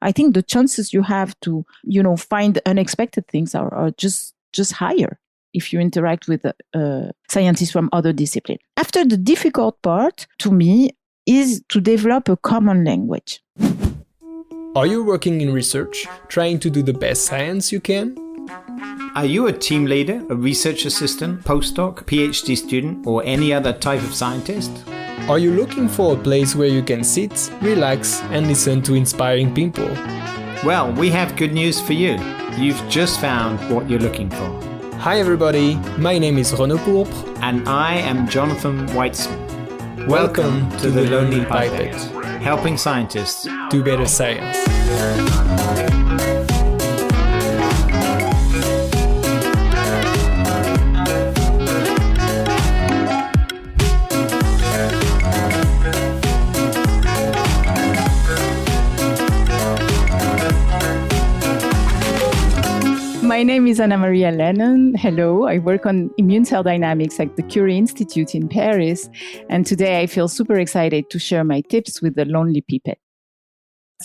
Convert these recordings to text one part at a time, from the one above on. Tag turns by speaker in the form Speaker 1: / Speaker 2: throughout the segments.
Speaker 1: I think the chances you have to, find unexpected things are just higher if you interact with scientists from other disciplines. After, the difficult part to me is to develop a common language.
Speaker 2: Are you working in research, trying to do the best science you can?
Speaker 3: Are you a team leader, a research assistant, postdoc, PhD student, or any other type of scientist?
Speaker 2: Are you looking for a place where you can sit, relax, and listen to inspiring people?
Speaker 3: Well, we have good news for you. You've just found what you're looking for.
Speaker 2: Hi everybody, my name is Renaud Pourpre.
Speaker 3: And I am Jonathan Weitzman.
Speaker 2: Welcome to the Lonely Pipette,
Speaker 3: helping scientists
Speaker 2: do better science.
Speaker 1: My name is Ana-Maria Lenon. Hello, I work on immune cell dynamics at the Curie Institute in Paris. And today I feel super excited to share my tips with the Lonely Pipette.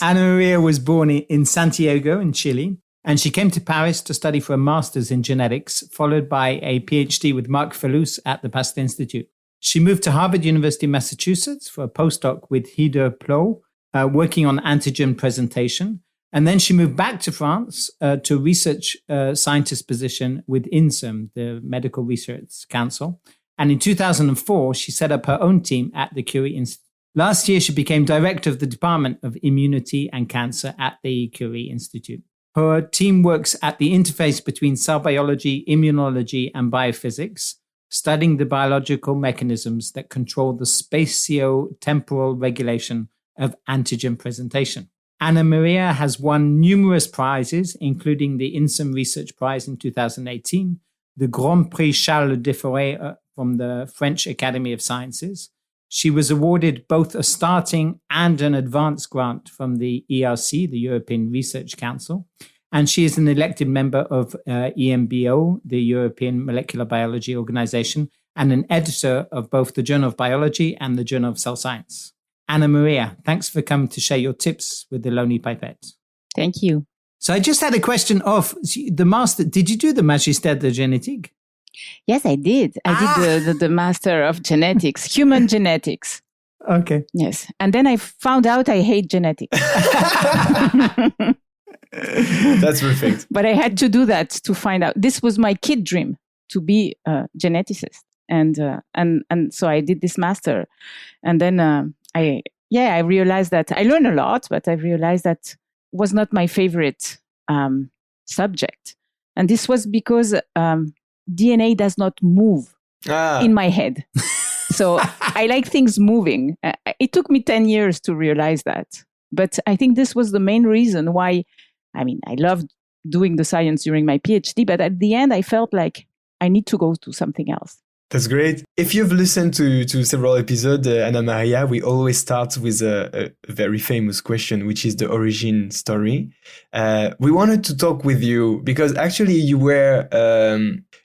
Speaker 3: Ana-Maria was born in Santiago in Chile, and she came to Paris to study for a master's in genetics, followed by a PhD with Marc Fellous at the Pasteur Institute. She moved to Harvard University, Massachusetts for a postdoc with Hidde Plot, working on antigen presentation. And then she moved back to France to a research scientist position with INSERM, the Medical Research Council. And in 2004, she set up her own team at the Curie Institute. Last year, she became director of the Department of Immunity and Cancer at the Curie Institute. Her team works at the interface between cell biology, immunology, and biophysics, studying the biological mechanisms that control the spatio-temporal regulation of antigen presentation. Ana-Maria has won numerous prizes, including the INSERM Research Prize in 2018, the Grand Prix Charles de Forêt from the French Academy of Sciences. She was awarded both a starting and an advanced grant from the ERC, the European Research Council, and she is an elected member of EMBO, the European Molecular Biology Organization, and an editor of both the Journal of Biology and the Journal of Cell Science. Ana-Maria, thanks for coming to share your tips with the Lonely Pipette.
Speaker 1: Thank you.
Speaker 3: So I just had a question of the master. Did you do the Magistère de Génétique?
Speaker 1: Yes, I did. I did the Master of Genetics, human genetics.
Speaker 3: Okay.
Speaker 1: Yes. And then I found out I hate genetics.
Speaker 2: That's perfect.
Speaker 1: But I had to do that to find out. This was my kid dream, to be a geneticist. And so I did this master. And then I realized that I learned a lot, but I realized that was not my favorite subject. And this was because DNA does not move in my head. So I like things moving. It took me 10 years to realize that. But I think this was the main reason why, I loved doing the science during my PhD, but at the end I felt like I need to go to something else.
Speaker 2: That's great. If you've listened to several episodes, Ana-Maria, we always start with a very famous question, which is the origin story. We wanted to talk with you because actually you were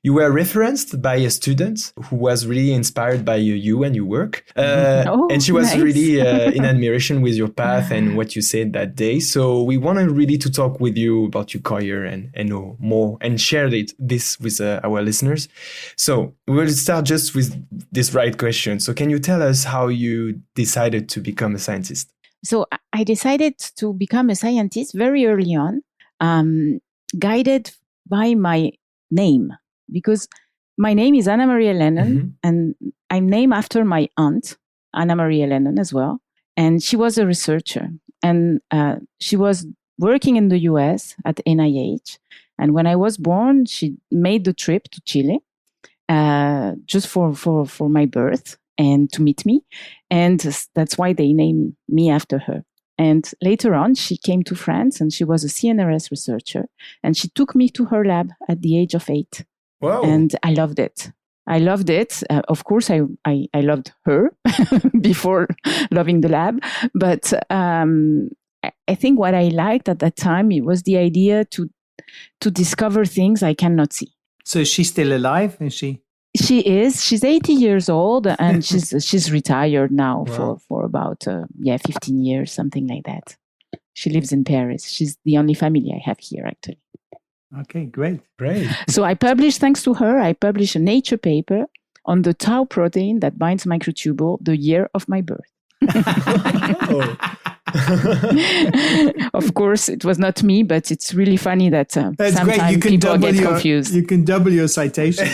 Speaker 2: referenced by a student who was really inspired by you and your work. And she was really in admiration with your path and what you said that day. So we wanted really to talk with you about your career and know more and share this with our listeners. So we'll start just with this right question. So can you tell us how you decided to become a scientist?
Speaker 1: So I decided to become a scientist very early on, guided by my name, because my name is Ana-Maria Lenon, and I'm named after my aunt, Ana-Maria Lenon as well. And she was a researcher, and she was working in the US at NIH. And when I was born, she made the trip to Chile just for my birth and to meet me. And that's why they named me after her. And later on, she came to France and she was a CNRS researcher. And she took me to her lab at the age of 8.
Speaker 2: Wow.
Speaker 1: And I loved it. Of course, I loved her before loving the lab. But I think what I liked at that time, it was the idea to discover things I cannot see.
Speaker 3: So she's still alive, is she?
Speaker 1: She is. She's 80 years old and she's retired now. Wow. for about 15 years, something like that. She lives in Paris. She's the only family I have here, actually.
Speaker 3: Okay, great.
Speaker 1: So thanks to her, I published a Nature paper on the tau protein that binds microtubule the year of my birth. Of course, it was not me, but it's really funny that sometimes people get confused.
Speaker 3: You can double your citation.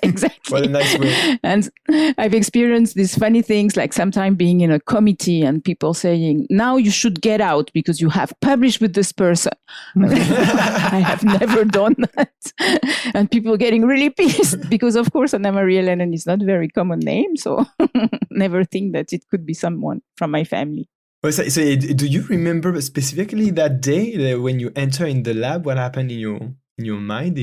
Speaker 1: Exactly.
Speaker 2: What a nice way.
Speaker 1: And I've experienced these funny things, like sometimes being in a committee and people saying, now you should get out because you have published with this person. I have never done that. And people getting really pissed because, of course, Ana-Maria Lenon is not a very common name. So never think that it could be someone from my family.
Speaker 2: So do you remember specifically that day when you enter in the lab? What happened in your mind?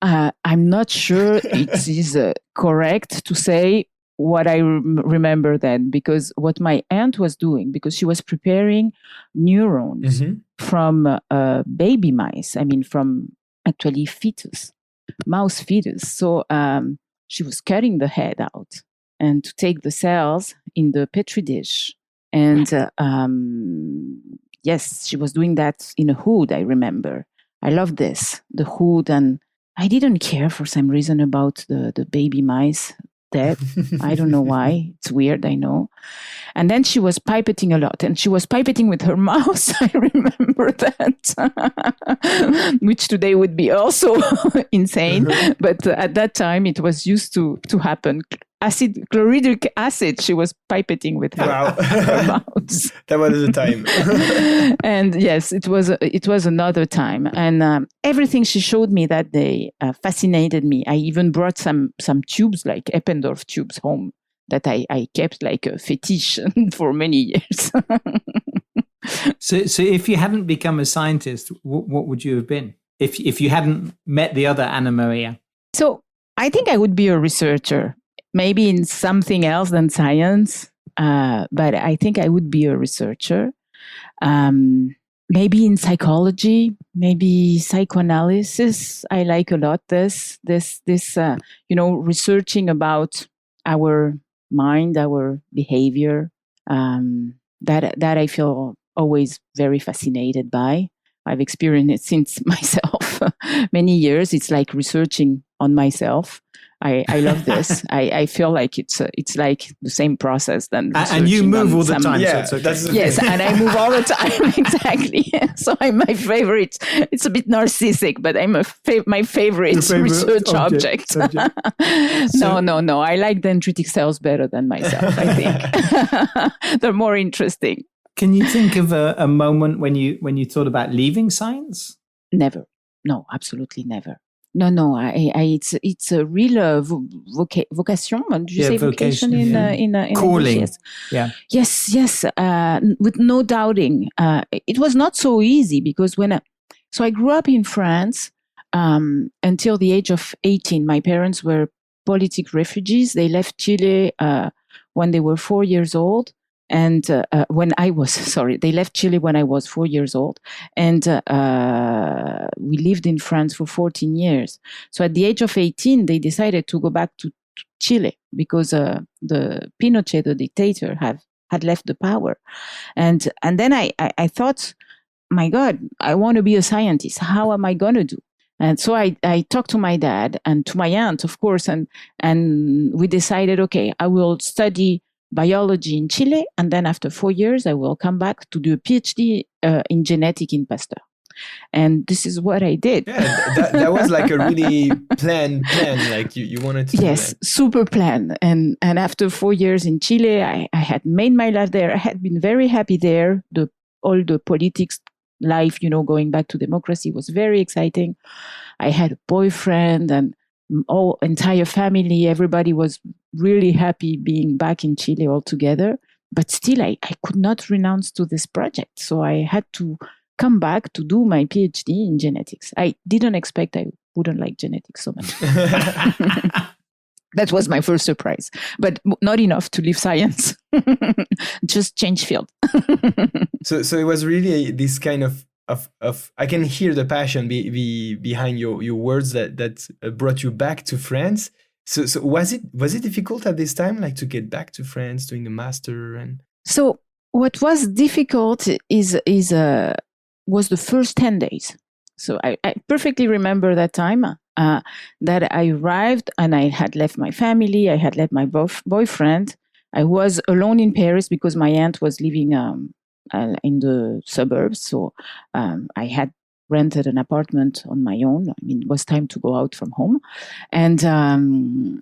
Speaker 1: I'm not sure it is correct to say what I remember then, because what my aunt was doing, because she was preparing neurons from baby mice. I mean, from actually mouse fetus. So she was cutting the head out and to take the cells in the petri dish. And yes, she was doing that in a hood, I remember. I love this, the hood. And I didn't care for some reason about the baby mice dead. I don't know why. It's weird, I know. And then she was pipetting a lot. And she was pipetting with her mouse. I remember that, which today would be also insane. But at that time, it was used to happen. Chlorhydric acid, she was pipetting with her, her mouse.
Speaker 2: That was the time.
Speaker 1: And yes, it was another time. And everything she showed me that day fascinated me. I even brought some tubes, like Eppendorf tubes, home that I kept like a fetish for many years.
Speaker 3: So if you hadn't become a scientist, what would you have been? If you hadn't met the other Ana-Maria? So
Speaker 1: I think I would be a researcher. Maybe in something else than science, but I think I would be a researcher. Maybe in psychology, maybe psychoanalysis. I like a lot this researching about our mind, our behavior. That I feel always very fascinated by. I've experienced it since myself many years. It's like researching on myself. I love this. I feel like it's like the same process than
Speaker 3: and you move all the time.
Speaker 2: Yeah,
Speaker 3: so it's okay.
Speaker 1: Yes, and I move all the time. Exactly. So I'm my favorite. It's a bit narcissistic, but I'm my favorite research object. No. I like dendritic cells better than myself. I think they're more interesting.
Speaker 3: Can you think of a moment when you thought about leaving science?
Speaker 1: Never. No, absolutely never. No. It's a real vocation. Do you say vocation in
Speaker 3: calling?
Speaker 1: English? Yes. Yes. With no doubting. It was not so easy because so I grew up in France until the age of 18. My parents were politic refugees. They left Chile when they were 4 years old. And they left Chile when I was 4 years old. And we lived in France for 14 years. So at the age of 18, they decided to go back to Chile because the Pinochet, the dictator, had left the power. And then I thought, my God, I want to be a scientist. How am I going to do? And so I talked to my dad and to my aunt, of course, and we decided, okay, I will study biology in Chile, and then after 4 years, I will come back to do a PhD in genetics in Pasteur. And this is what I did.
Speaker 2: Yeah, that was like a really planned plan, like you wanted to.
Speaker 1: Yes, super plan. And after 4 years in Chile, I had made my life there. I had been very happy there. All the politics life, going back to democracy was very exciting. I had a boyfriend and entire family, everybody was really happy being back in Chile all together. But still, I could not renounce to this project. So I had to come back to do my PhD in genetics. I didn't expect I wouldn't like genetics so much. That was my first surprise, but not enough to leave science. Just change field.
Speaker 2: So it was really this kind of I can hear the passion behind your words that brought you back to France. So was it difficult at this time, like to get back to France doing the master? And
Speaker 1: so What was difficult was the first 10 days. So I perfectly remember that time that I arrived and I had left my family. I had left my boyfriend. I was alone in Paris because my aunt was living in the suburbs. So I had rented an apartment on my own. I mean, it was time to go out from home. And during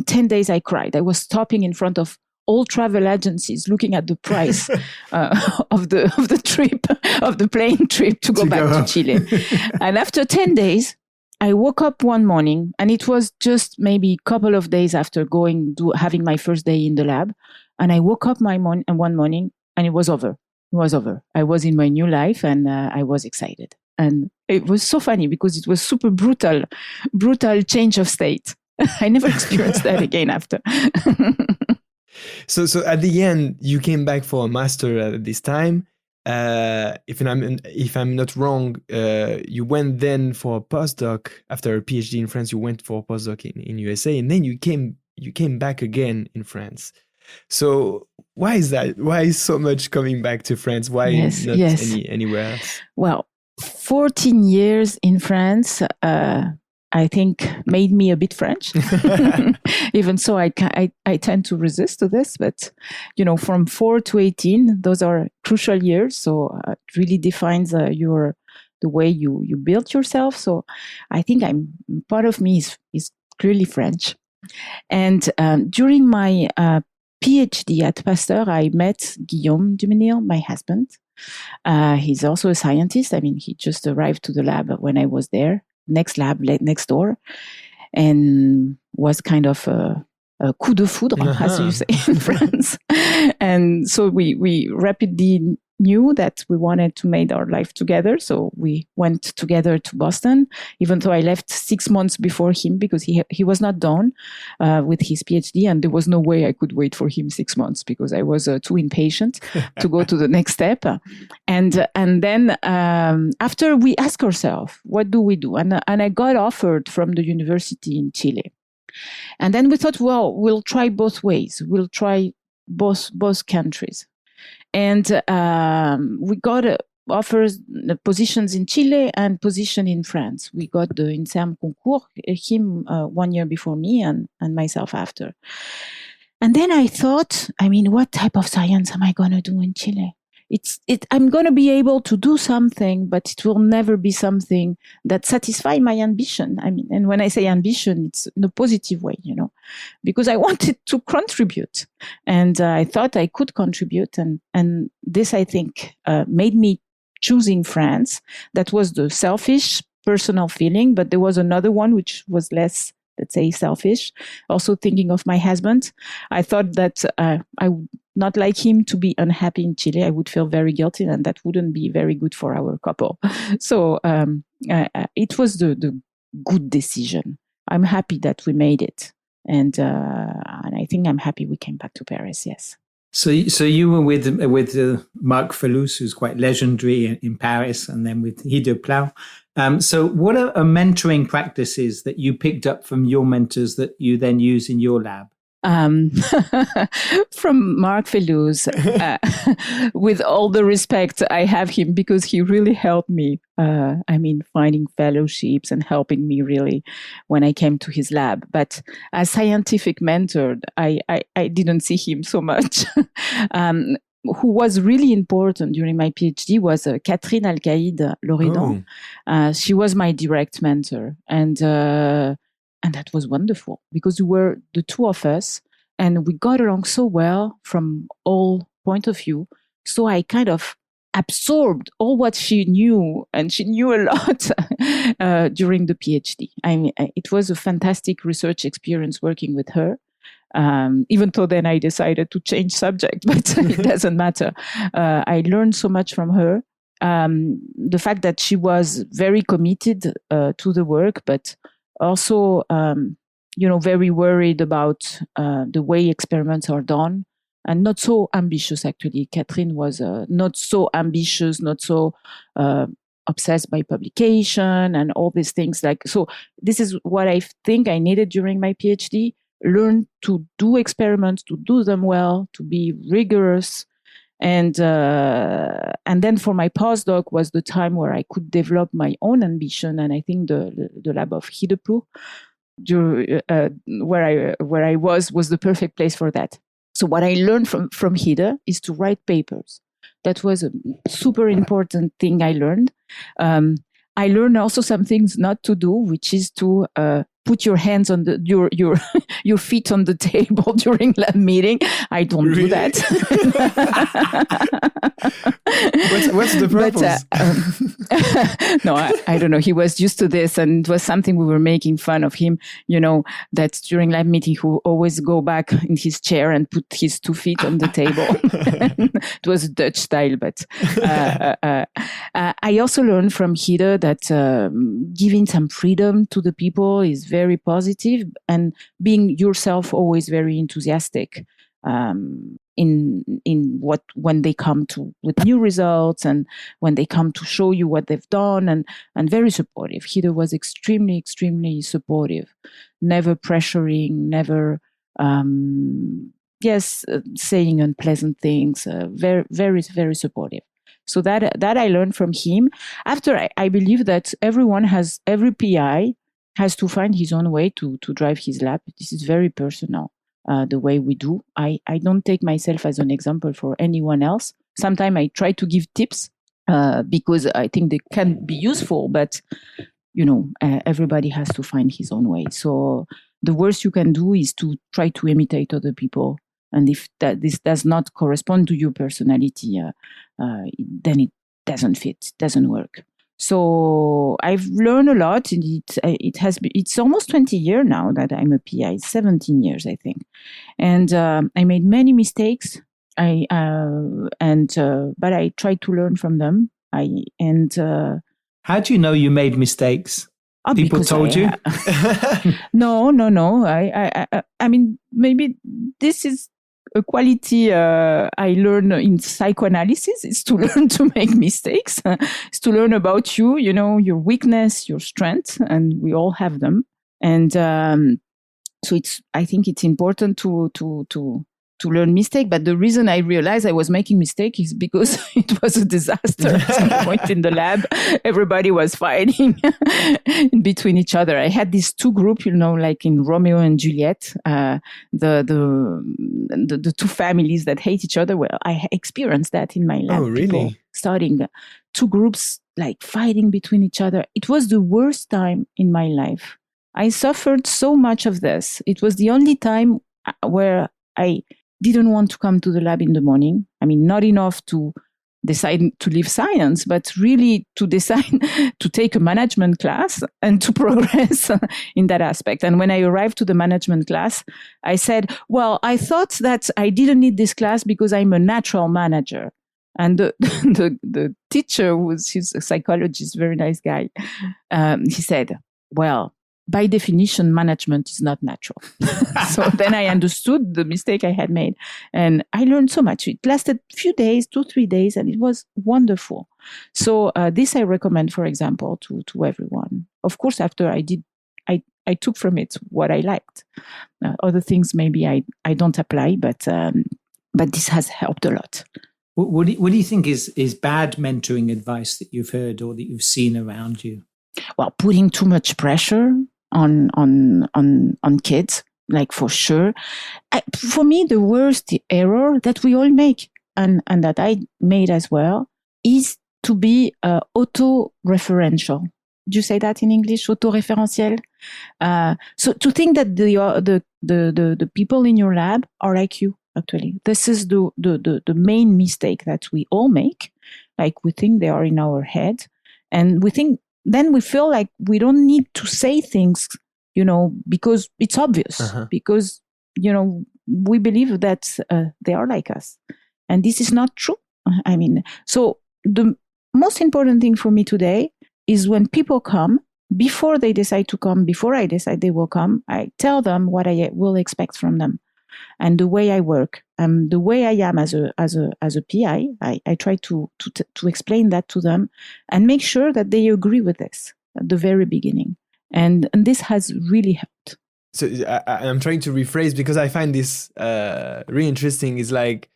Speaker 1: 10 days, I cried. I was stopping in front of all travel agencies looking at the price of the trip, of the plane trip to go back to Chile. And after 10 days, I woke up one morning, and it was just maybe a couple of days after having my first day in the lab. And I woke up one morning, and it was over. It was over. I was in my new life, and I was excited. And it was so funny because it was super brutal change of state. I never experienced that again after.
Speaker 2: So at the end, you came back for a master at this time. If I'm not wrong, you went then for a postdoc after a PhD in France. You went for a postdoc in USA, and then you came back again in France. So why is that? Why is so much coming back to France? Why not anywhere else?
Speaker 1: Well, 14 years in France, I think made me a bit French. Even so, I tend to resist to this. But, from 4 to 18, those are crucial years. So it really defines the way you build yourself. So I think part of me is clearly French. And during my PhD at Pasteur, I met Guillaume Dumenil, my husband. He's also a scientist. I mean, he just arrived to the lab when I was there. Next lab, next door, and was kind of a coup de foudre, as you say in France. And so we rapidly knew that we wanted to make our life together. So we went together to Boston, even though I left 6 months before him because he was not done with his PhD, and there was no way I could wait for him 6 months because I was too impatient to go to the next step. And then after we ask ourselves, what do we do? And I got offered from the university in Chile. And then we thought, well, we'll try both ways. We'll try both countries. And we got offers, positions in Chile and position in France. We got the INSERM concours, him 1 year before me and myself after. And then I thought, what type of science am I going to do in Chile? I'm going to be able to do something, but it will never be something that satisfies my ambition. And when I say ambition, it's in a positive way, because I wanted to contribute, and I thought I could contribute. And this, I think, made me choosing France. That was the selfish personal feeling, but there was another one which was less, let's say, selfish. Also thinking of my husband, I thought that I would not like him to be unhappy in Chile. I would feel very guilty, and that wouldn't be very good for our couple. So it was the good decision. I'm happy that we made it, and I think I'm happy we came back to Paris. Yes.
Speaker 3: So you were with Marc Fellous, who's quite legendary in Paris, and then with Guido Plau. So what are mentoring practices that you picked up from your mentors that you then use in your lab?
Speaker 1: From Marc Fellous, with all the respect I have him, because he really helped me. Finding fellowships and helping me really when I came to his lab. But as scientific mentor, I didn't see him so much. Who was really important during my PhD was Catherine Alcaïde-Loredan. She was my direct mentor. And that was wonderful because we were the two of us and we got along so well from all point of view. So I kind of absorbed all what she knew, and she knew a lot during the PhD. It was a fantastic research experience working with her. Even though then I decided to change subject, but it doesn't matter. I learned so much from her. The fact that she was very committed to the work, but also, very worried about the way experiments are done, and not so ambitious, actually. Catherine was not so ambitious, not so obsessed by publication and all these things. So this is what I think I needed during my PhD. Learn to do experiments, to do them well, to be rigorous, And then for my postdoc was the time where I could develop my own ambition. And I think the lab of Hideplu, where I was the perfect place for that. So what I learned from Hide is to write papers. That was a super important thing I learned. I learned also some things not to do, which is to put your hands on your feet on the table during lab meeting. I don't do that.
Speaker 2: What's the purpose?
Speaker 1: No, I don't know. He was used to this, and it was something we were making fun of him. That during lab meeting, he would always go back in his chair and put his 2 feet on the table. It was Dutch style, but I also learned from Hide that giving some freedom to the people is very positive, and being yourself always very enthusiastic when they come with new results, and when they come to show you what they've done, and very supportive. Hide was extremely, extremely supportive, never pressuring, never saying unpleasant things. Very, very, very supportive. So that I learned from him. After, I believe that every PI has to find his own way to drive his lab. This is very personal, the way we do. I don't take myself as an example for anyone else. Sometimes I try to give tips because I think they can be useful, but everybody has to find his own way. So the worst you can do is to try to imitate other people. And if this does not correspond to your personality, then it doesn't fit, doesn't work. So I've learned a lot. It's almost 20 years now that I'm a PI. 17 years, I think, and I made many mistakes. But I tried to learn from them.
Speaker 3: How do you know you made mistakes? People told you?
Speaker 1: No. I mean, maybe this is a quality I learned in psychoanalysis, is to learn to make mistakes. It's to learn about you, your weakness, your strength, and we all have them. And so I think it's important to learn mistake. But the reason I realized I was making mistake is because it was a disaster at some point in the lab. Everybody was fighting in between each other. I had these 2 groups, like in Romeo and Juliet, the 2 families that hate each other. Well, I experienced that in my lab.
Speaker 2: Oh, really?
Speaker 1: People starting 2 groups like fighting between each other. It was the worst time in my life. I suffered so much of this. It was the only time where I didn't want to come to the lab in the morning. I mean, not enough to decide to leave science, but really to decide to take a management class and to progress in that aspect. And when I arrived to the management class, I said, well, I thought that I didn't need this class because I'm a natural manager. And the teacher, he's a psychologist, very nice guy, he said, well, by definition, management is not natural. So then I understood the mistake I had made. And I learned so much. It lasted a few days, 2-3 days, and it was wonderful. So this I recommend, for example, to everyone. Of course, after I took from it what I liked. Other things maybe I don't apply, but this has helped a lot.
Speaker 3: What do you think is bad mentoring advice that you've heard or that you've seen around you?
Speaker 1: Well, putting too much pressure on kids, like, for sure. For me, the worst error that we all make, and that I made as well, is to be auto-referential. Do you say that in English? Auto-referentiel? So to think that the people in your lab are like you, actually. This is the main mistake that we all make. Like, we think they are in our head, and then we feel like we don't need to say things, because it's obvious, because, we believe that they are like us. And this is not true. I mean, so the most important thing for me today is when people come, before they decide to come, before I decide they will come, I tell them what I will expect from them. And the way I work, the way I am as a PI, I try to explain that to them and make sure that they agree with this at the very beginning. And this has really helped.
Speaker 2: So I'm trying to rephrase, because I find this really interesting. Is like,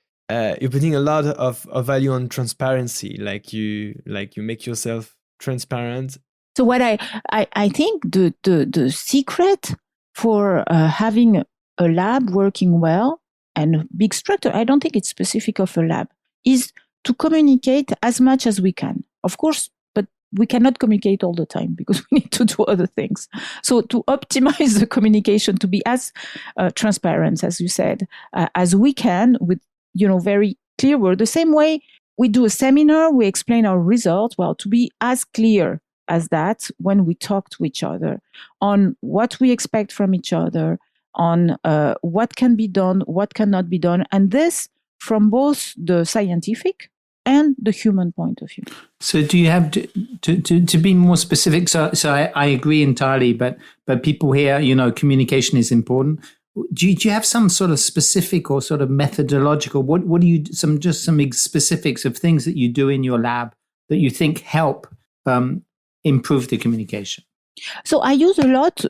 Speaker 2: you're putting a lot of value on transparency, like you make yourself transparent.
Speaker 1: So what I think the secret for having a lab working well and a big structure, I don't think it's specific of a lab, is to communicate as much as we can. Of course, but we cannot communicate all the time because we need to do other things. So to optimize the communication, to be as transparent, as you said, as we can with, very clear word. The same way we do a seminar, we explain our results. Well, to be as clear as that when we talk to each other on what we expect from each other, on what can be done, what cannot be done. And this from both the scientific and the human point of view.
Speaker 3: So do you have to be more specific? So I agree entirely, but people here, communication is important. Do you have some sort of specific or sort of methodological, what do you, some specifics of things that you do in your lab that you think help improve the communication?
Speaker 1: So I use a lot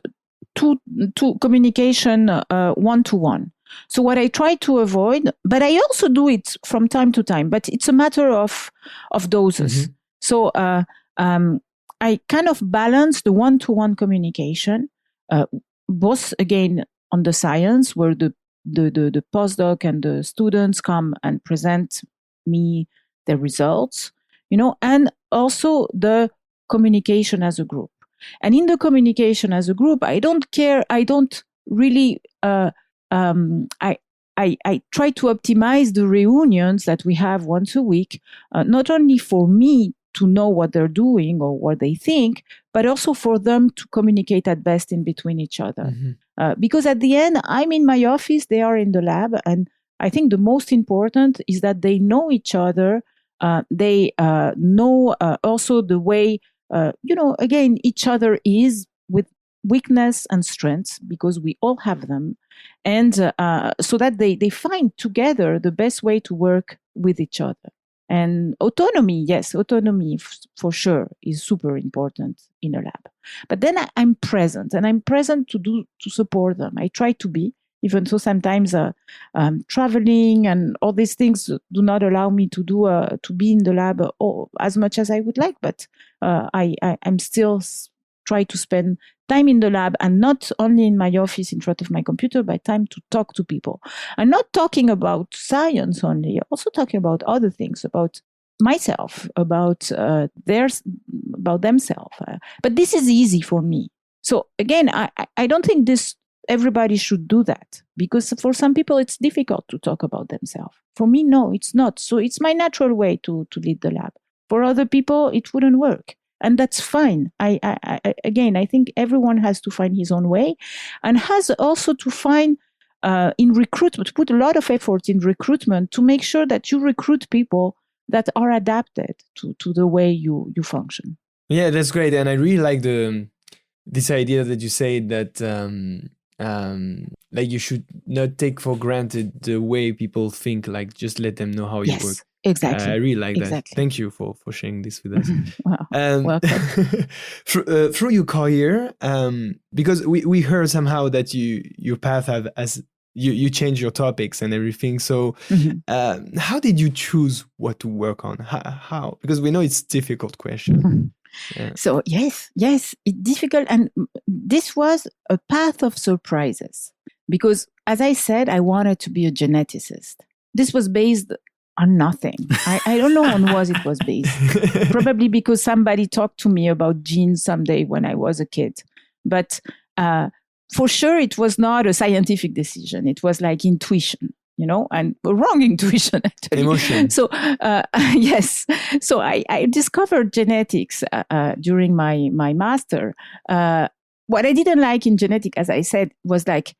Speaker 1: to communication one-to-one. So what I try to avoid, but I also do it from time to time, but it's a matter of doses. Mm-hmm. So I kind of balance the one-to-one communication, both again on the science where the postdoc and the students come and present me their results, and also the communication as a group. And in the communication as a group, I don't really, I try to optimize the reunions that we have once a week, not only for me to know what they're doing or what they think, but also for them to communicate at best in between each other. Mm-hmm. Because at the end, I'm in my office, they are in the lab, and I think the most important is that they know each other. They know also the way, again, each other is with weakness and strengths, because we all have them. And so that they find together the best way to work with each other. And autonomy, yes, for sure is super important in a lab. But then I'm present, and I'm present to support them. I try to be, even though sometimes traveling and all these things do not allow me to be in the lab as much as I would like. But I'm still try to spend time in the lab, and not only in my office in front of my computer, but time to talk to people. I'm not talking about science only, also talking about other things, about myself, about themselves. But this is easy for me. So again, I don't think everybody should do that, because for some people it's difficult to talk about themselves. For me, no, it's not. So it's my natural way to lead the lab. For other people, it wouldn't work. And that's fine. I think everyone has to find his own way, and has also to find in recruitment, to put a lot of effort in recruitment to make sure that you recruit people that are adapted to the way you function.
Speaker 2: Yeah, that's great. And I really like this idea that you say that like you should not take for granted the way people think, like just let them know how you work.
Speaker 1: Exactly.
Speaker 2: I really like that. Thank you for sharing this with us.
Speaker 1: Welcome.
Speaker 2: Through your career, because we heard somehow that your path you change your topics and everything. So how did you choose what to work on? How? Because we know it's a difficult question. Mm-hmm. Yeah.
Speaker 1: So yes, it's difficult. And this was a path of surprises, because as I said, I wanted to be a geneticist. This was based on nothing. I don't know on what it was based. Probably because somebody talked to me about genes someday when I was a kid. But for sure, it was not a scientific decision. It was like intuition, and a wrong intuition, actually.
Speaker 2: Emotion.
Speaker 1: So, yes. So I discovered genetics during my master. What I didn't like in genetics, as I said, was like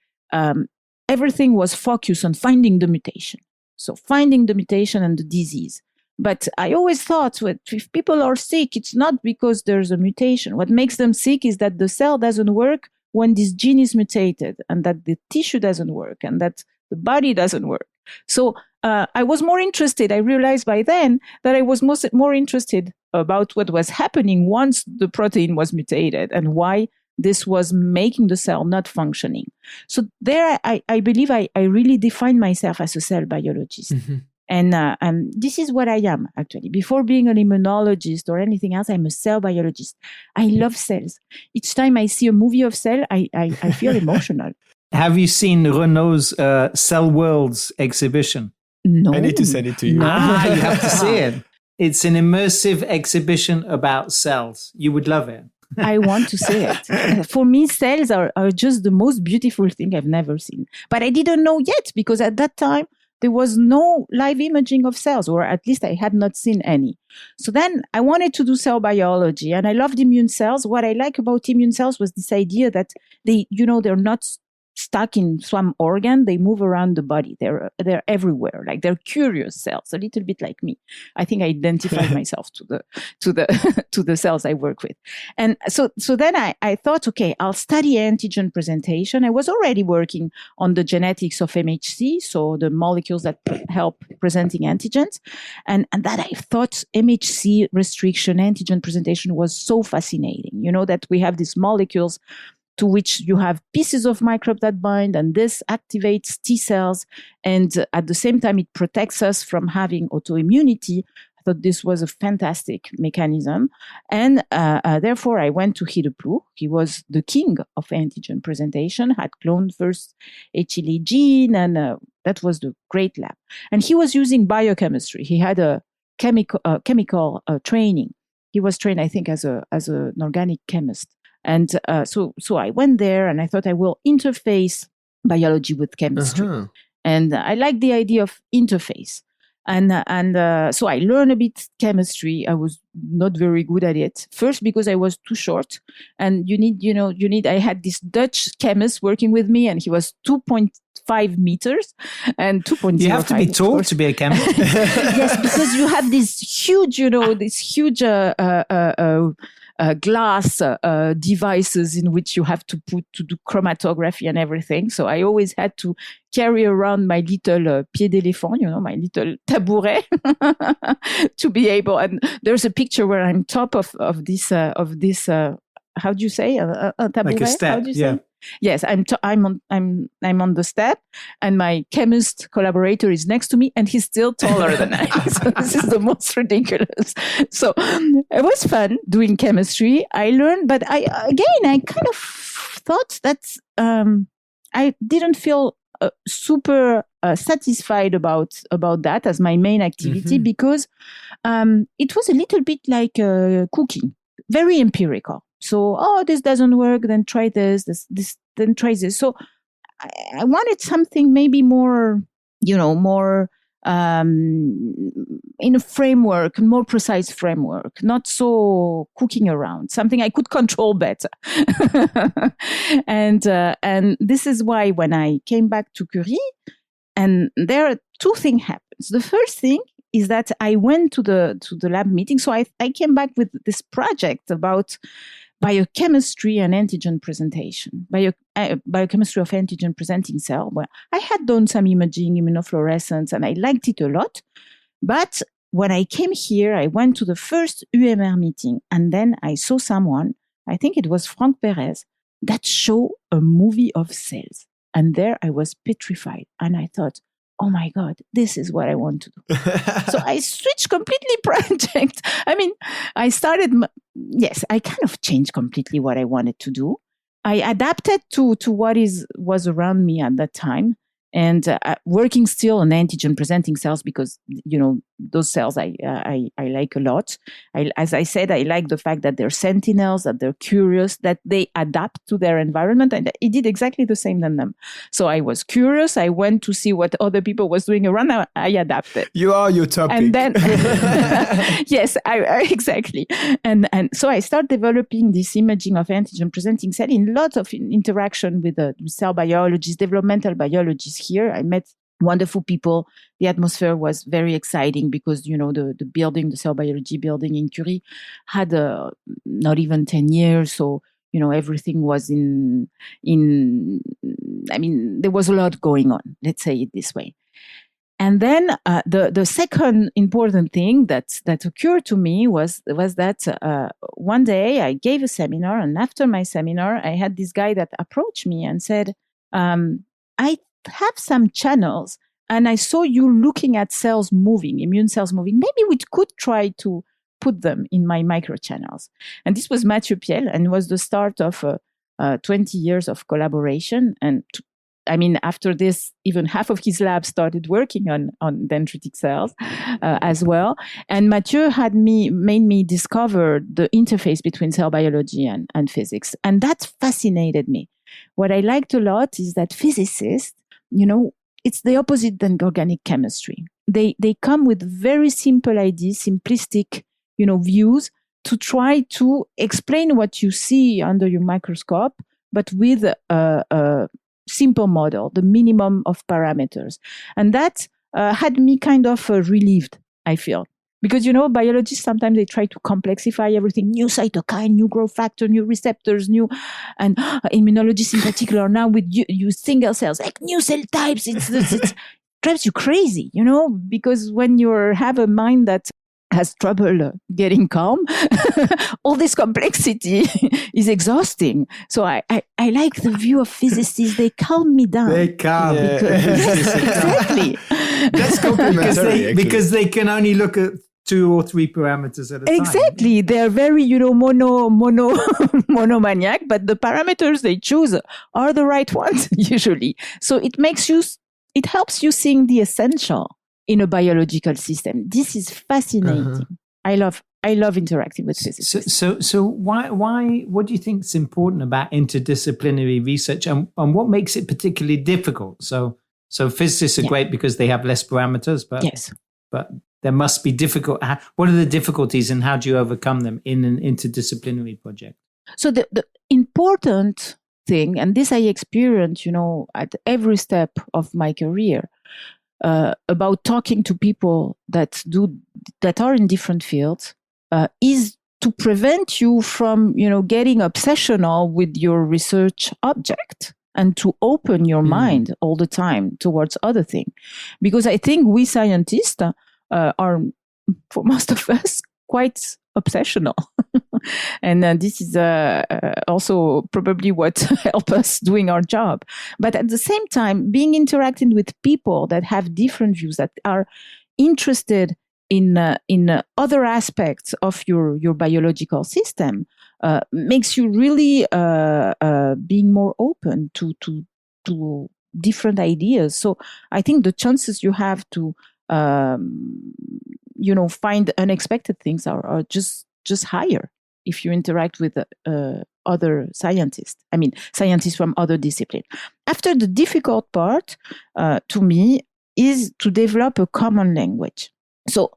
Speaker 1: everything was focused on finding the mutation. So finding the mutation and the disease. But I always thought if people are sick, it's not because there's a mutation. What makes them sick is that the cell doesn't work when this gene is mutated, and that the tissue doesn't work, and that the body doesn't work. So I was more interested. I realized by then that I was more interested about what was happening once the protein was mutated, and why this was making the cell not functioning. So there, I believe I really defined myself as a cell biologist. Mm-hmm. And this is what I am, actually. Before being an immunologist or anything else, I'm a cell biologist. I love cells. Each time I see a movie of cell, I feel emotional.
Speaker 3: Have you seen Renault's Cell Worlds exhibition?
Speaker 2: No. I need to send it to you.
Speaker 3: You have to see it. It's an immersive exhibition about cells. You would love it.
Speaker 1: I want to see it. For me, cells are just the most beautiful thing I've never seen. But I didn't know yet, because at that time, there was no live imaging of cells, or at least I had not seen any. So then I wanted to do cell biology, and I loved immune cells. What I like about immune cells was this idea that they're not stuck in some organ. They move around the body. They're everywhere. Like they're curious cells, a little bit like me. I think I identify myself to the cells I work with. And so then I thought, okay, I'll study antigen presentation. I was already working on the genetics of MHC, so the molecules that help presenting antigens. And that I thought MHC restriction, antigen presentation was so fascinating. That we have these molecules to which you have pieces of microbe that bind, and this activates T cells. And at the same time, it protects us from having autoimmunity. I thought this was a fantastic mechanism. And therefore, I went to Guy Deploux. He was the king of antigen presentation, had cloned first HLA gene, and that was the great lab. And he was using biochemistry. He had a chemical training. He was trained, I think, as an organic chemist. And so I went there, and I thought I will interface biology with chemistry. Uh-huh. And I like the idea of interface. And so I learned a bit chemistry. I was not very good at it. First, because I was too short, and I had this Dutch chemist working with me, and he was 2.5 meters and 2.05.
Speaker 3: You have to be tall to be a chemist.
Speaker 1: Yes, because you have this huge, glass devices in which you have to do chromatography and everything. So I always had to carry around my little pied d'éléphant, my little tabouret, to be able. And there's a picture where I'm top of this. How do you say a tabouret?
Speaker 3: Like a step.
Speaker 1: How do you say? Yes, I'm on the step, and my chemist collaborator is next to me, and he's still taller than I. So this is the most ridiculous. So it was fun doing chemistry. I learned, but I kind of thought that I didn't feel super satisfied about that as my main activity, mm-hmm. because it was a little bit like cooking, very empirical. So, this doesn't work, then try this, then try this. So I wanted something maybe more, more in a framework, more precise framework, not so cooking around, something I could control better. And this is why when I came back to Curie, and there are two things happened. The first thing is that I went to the lab meeting. So I came back with this project about biochemistry and antigen presentation, biochemistry of antigen presenting cell. Well, I had done some imaging, immunofluorescence, and I liked it a lot. But when I came here, I went to the first UMR meeting, and then I saw someone, I think it was Franck Perez, that showed a movie of cells. And there I was petrified. And I thought, oh my God, this is what I want to do. So I switched completely project. I mean, I kind of changed completely what I wanted to do. I adapted to what was around me at that time, and working still on antigen presenting cells, because those cells I like a lot. As I said, I like the fact that they're sentinels, that they're curious, that they adapt to their environment, and it did exactly the same than them. So I was curious. I went to see what other people was doing around. I adapted.
Speaker 2: You are your topic.
Speaker 1: And then, yes, I exactly. And so I started developing this imaging of antigen presenting cell in lots of interaction with cell biologists, developmental biologists. Here I met wonderful people. The atmosphere was very exciting because the building, the cell biology building in Curie, had not even 10 years. So everything was in. I mean, there was a lot going on. Let's say it this way. And then the second important thing that occurred to me was that one day I gave a seminar, and after my seminar, I had this guy that approached me and said, I have some channels and I saw you looking at cells moving, immune cells moving. Maybe we could try to put them in my microchannels. And this was Mathieu Piel, and was the start of 20 years of collaboration. And after this, even half of his lab started working on dendritic cells as well. And Mathieu made me discover the interface between cell biology and physics. And that fascinated me. What I liked a lot is that physicists, it's the opposite than organic chemistry. They come with very simple ideas, simplistic, views to try to explain what you see under your microscope, but with a simple model, the minimum of parameters. And that had me kind of relieved, I feel. Because, biologists, sometimes they try to complexify everything, new cytokine, new growth factor, new receptors, and immunologists in particular now with you single cells, like new cell types, it drives you crazy, because when you have a mind that has trouble getting calm, all this complexity is exhausting. So I like the view of physicists. They calm me down.
Speaker 3: They calm.
Speaker 2: Yeah.
Speaker 1: Exactly.
Speaker 2: That's complementary.
Speaker 3: Because they can only look at 2 or 3 parameters at a time.
Speaker 1: Exactly. They're very, monomaniac, but the parameters they choose are the right ones usually. So it helps you seeing the essential in a biological system. This is fascinating. I love interacting with physicists.
Speaker 3: So why what do you think is important about interdisciplinary research, and what makes it particularly difficult? So physicists are great because they have less parameters, but
Speaker 1: yes.
Speaker 3: But there must be difficult. What are the difficulties and how do you overcome them in an interdisciplinary project?
Speaker 1: So the important thing, and this I experienced, at every step of my career, about talking to people that are in different fields, is to prevent you from, getting obsessional with your research object, and to open your mind all the time towards other things. Because I think we scientists are, for most of us, quite obsessional. And this is also probably what helps us doing our job. But at the same time, being interacting with people that have different views, that are interested in other aspects of your biological system, makes you really being more open to different ideas. So I think the chances you have to find unexpected things are just higher if you interact with other scientists. Scientists from other disciplines. After, the difficult part to me is to develop a common language. So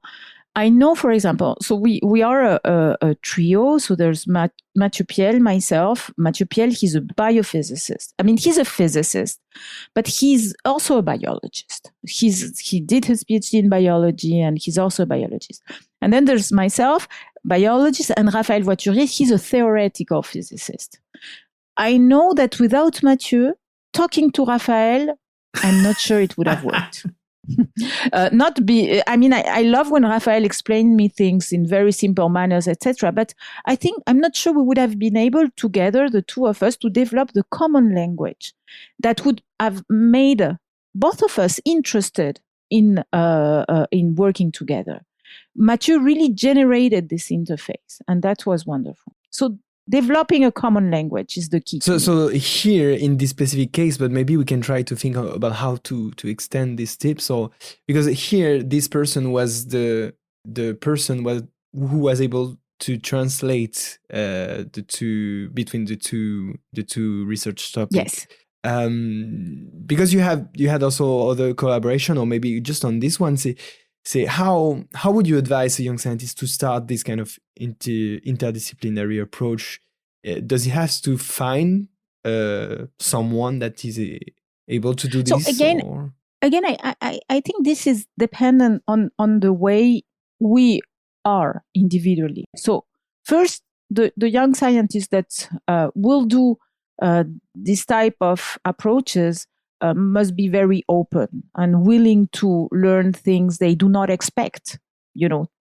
Speaker 1: I know, for example, so we are a trio. So there's Mathieu Piel, myself. Mathieu Piel, he's a biophysicist. He's a physicist, but he's also a biologist. He did his PhD in biology, and he's also a biologist. And then there's myself, biologist, and Raphaël Voiturier, he's a theoretical physicist. I know that without Mathieu, talking to Raphaël, I'm not sure it would have worked. I love when Raphaël explained me things in very simple manners, etc. But I'm not sure we would have been able together, the two of us, to develop the common language that would have made both of us interested in working together. Mathieu really generated this interface, and that was wonderful. So developing a common language is the key.
Speaker 2: So here in this specific case, but maybe we can try to think about how to extend this tip. So because here this person was the person who was able to translate between the two research topics.
Speaker 1: Yes.
Speaker 2: Because you had also other collaboration, or maybe just on this one. Say how would you advise a young scientist to start this kind of interdisciplinary approach? Does he have to find someone that is able to do this?
Speaker 1: So again, I think this is dependent on the way we are individually. So first, the young scientists that will do this type of approaches must be very open and willing to learn things they do not expect,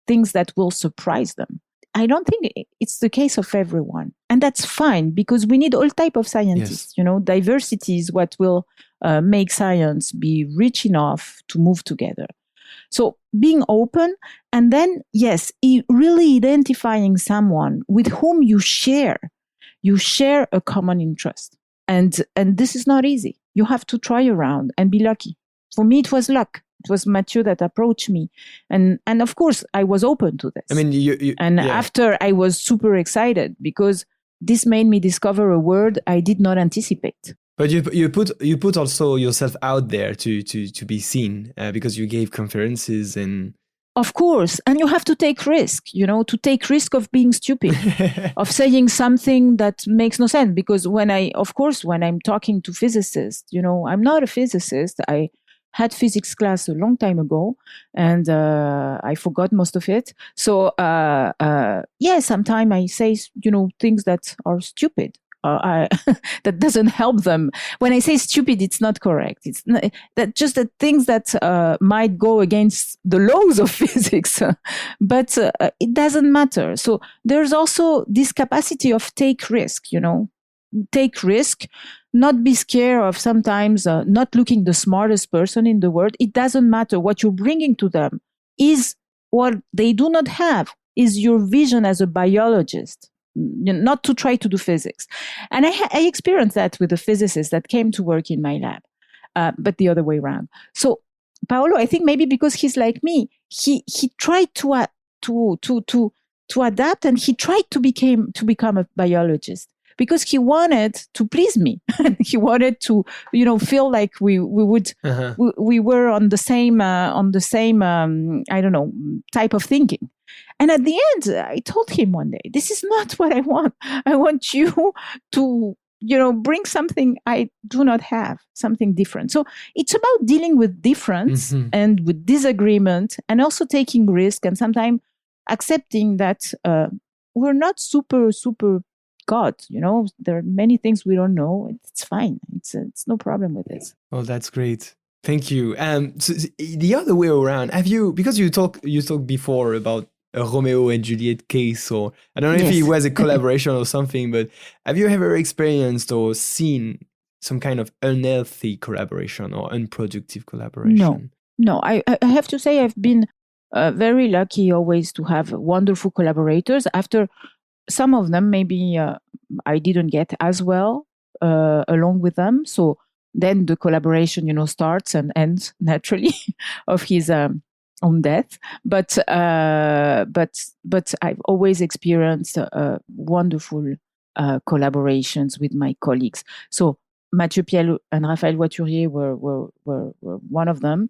Speaker 1: things that will surprise them. I don't think it's the case of everyone. And that's fine, because we need all types of scientists.
Speaker 2: Yes.
Speaker 1: Diversity is what will make science be rich enough to move together. So being open, and then, yes, really identifying someone with whom you share a common interest. And this is not easy. You have to try around and be lucky. For me, it was luck. It was Mathieu that approached me. And of course, I was open to this.
Speaker 2: I mean,
Speaker 1: after, I was super excited because this made me discover a word I did not anticipate.
Speaker 2: But you put also yourself out there to be seen because you gave conferences and...
Speaker 1: Of course. And you have to take risk, to take risk of being stupid, of saying something that makes no sense. Because when I'm talking to physicists, I'm not a physicist. I had physics class a long time ago and I forgot most of it. So, sometimes I say, things that are stupid. That doesn't help them. When I say stupid, it's not correct. It's not, that just the things that might go against the laws of physics, but it doesn't matter. So there's also this capacity of take risk, take risk, not be scared of sometimes not looking the smartest person in the world. It doesn't matter. What you're bringing to them is what they do not have, is your vision as a biologist. Not to try to do physics. And I experienced that with the physicists that came to work in my lab, but the other way around. So Paolo, I think maybe because he's like me, he tried to adapt, and he tried to become a biologist because he wanted to please me. He wanted to, feel like we would we were on the same type of thinking. And at the end, I told him one day, this is not what I want. I want you to, bring something I do not have, something different. So it's about dealing with difference and with disagreement, and also taking risk, and sometimes accepting that we're not super God. There are many things we don't know. It's fine. It's no problem with this.
Speaker 2: Oh, that's great. Thank you. So the other way around, because you talked before about a Romeo and Juliet case, or I don't know if it was a collaboration or something, but have you ever experienced or seen some kind of unhealthy collaboration or unproductive collaboration?
Speaker 1: No. I have to say I've been very lucky always to have wonderful collaborators. After some of them, maybe I didn't get as well along with them. So then the collaboration, starts and ends naturally of his own death. But I've always experienced wonderful collaborations with my colleagues. So Mathieu Piel and Raphaël Voiturier were one of them.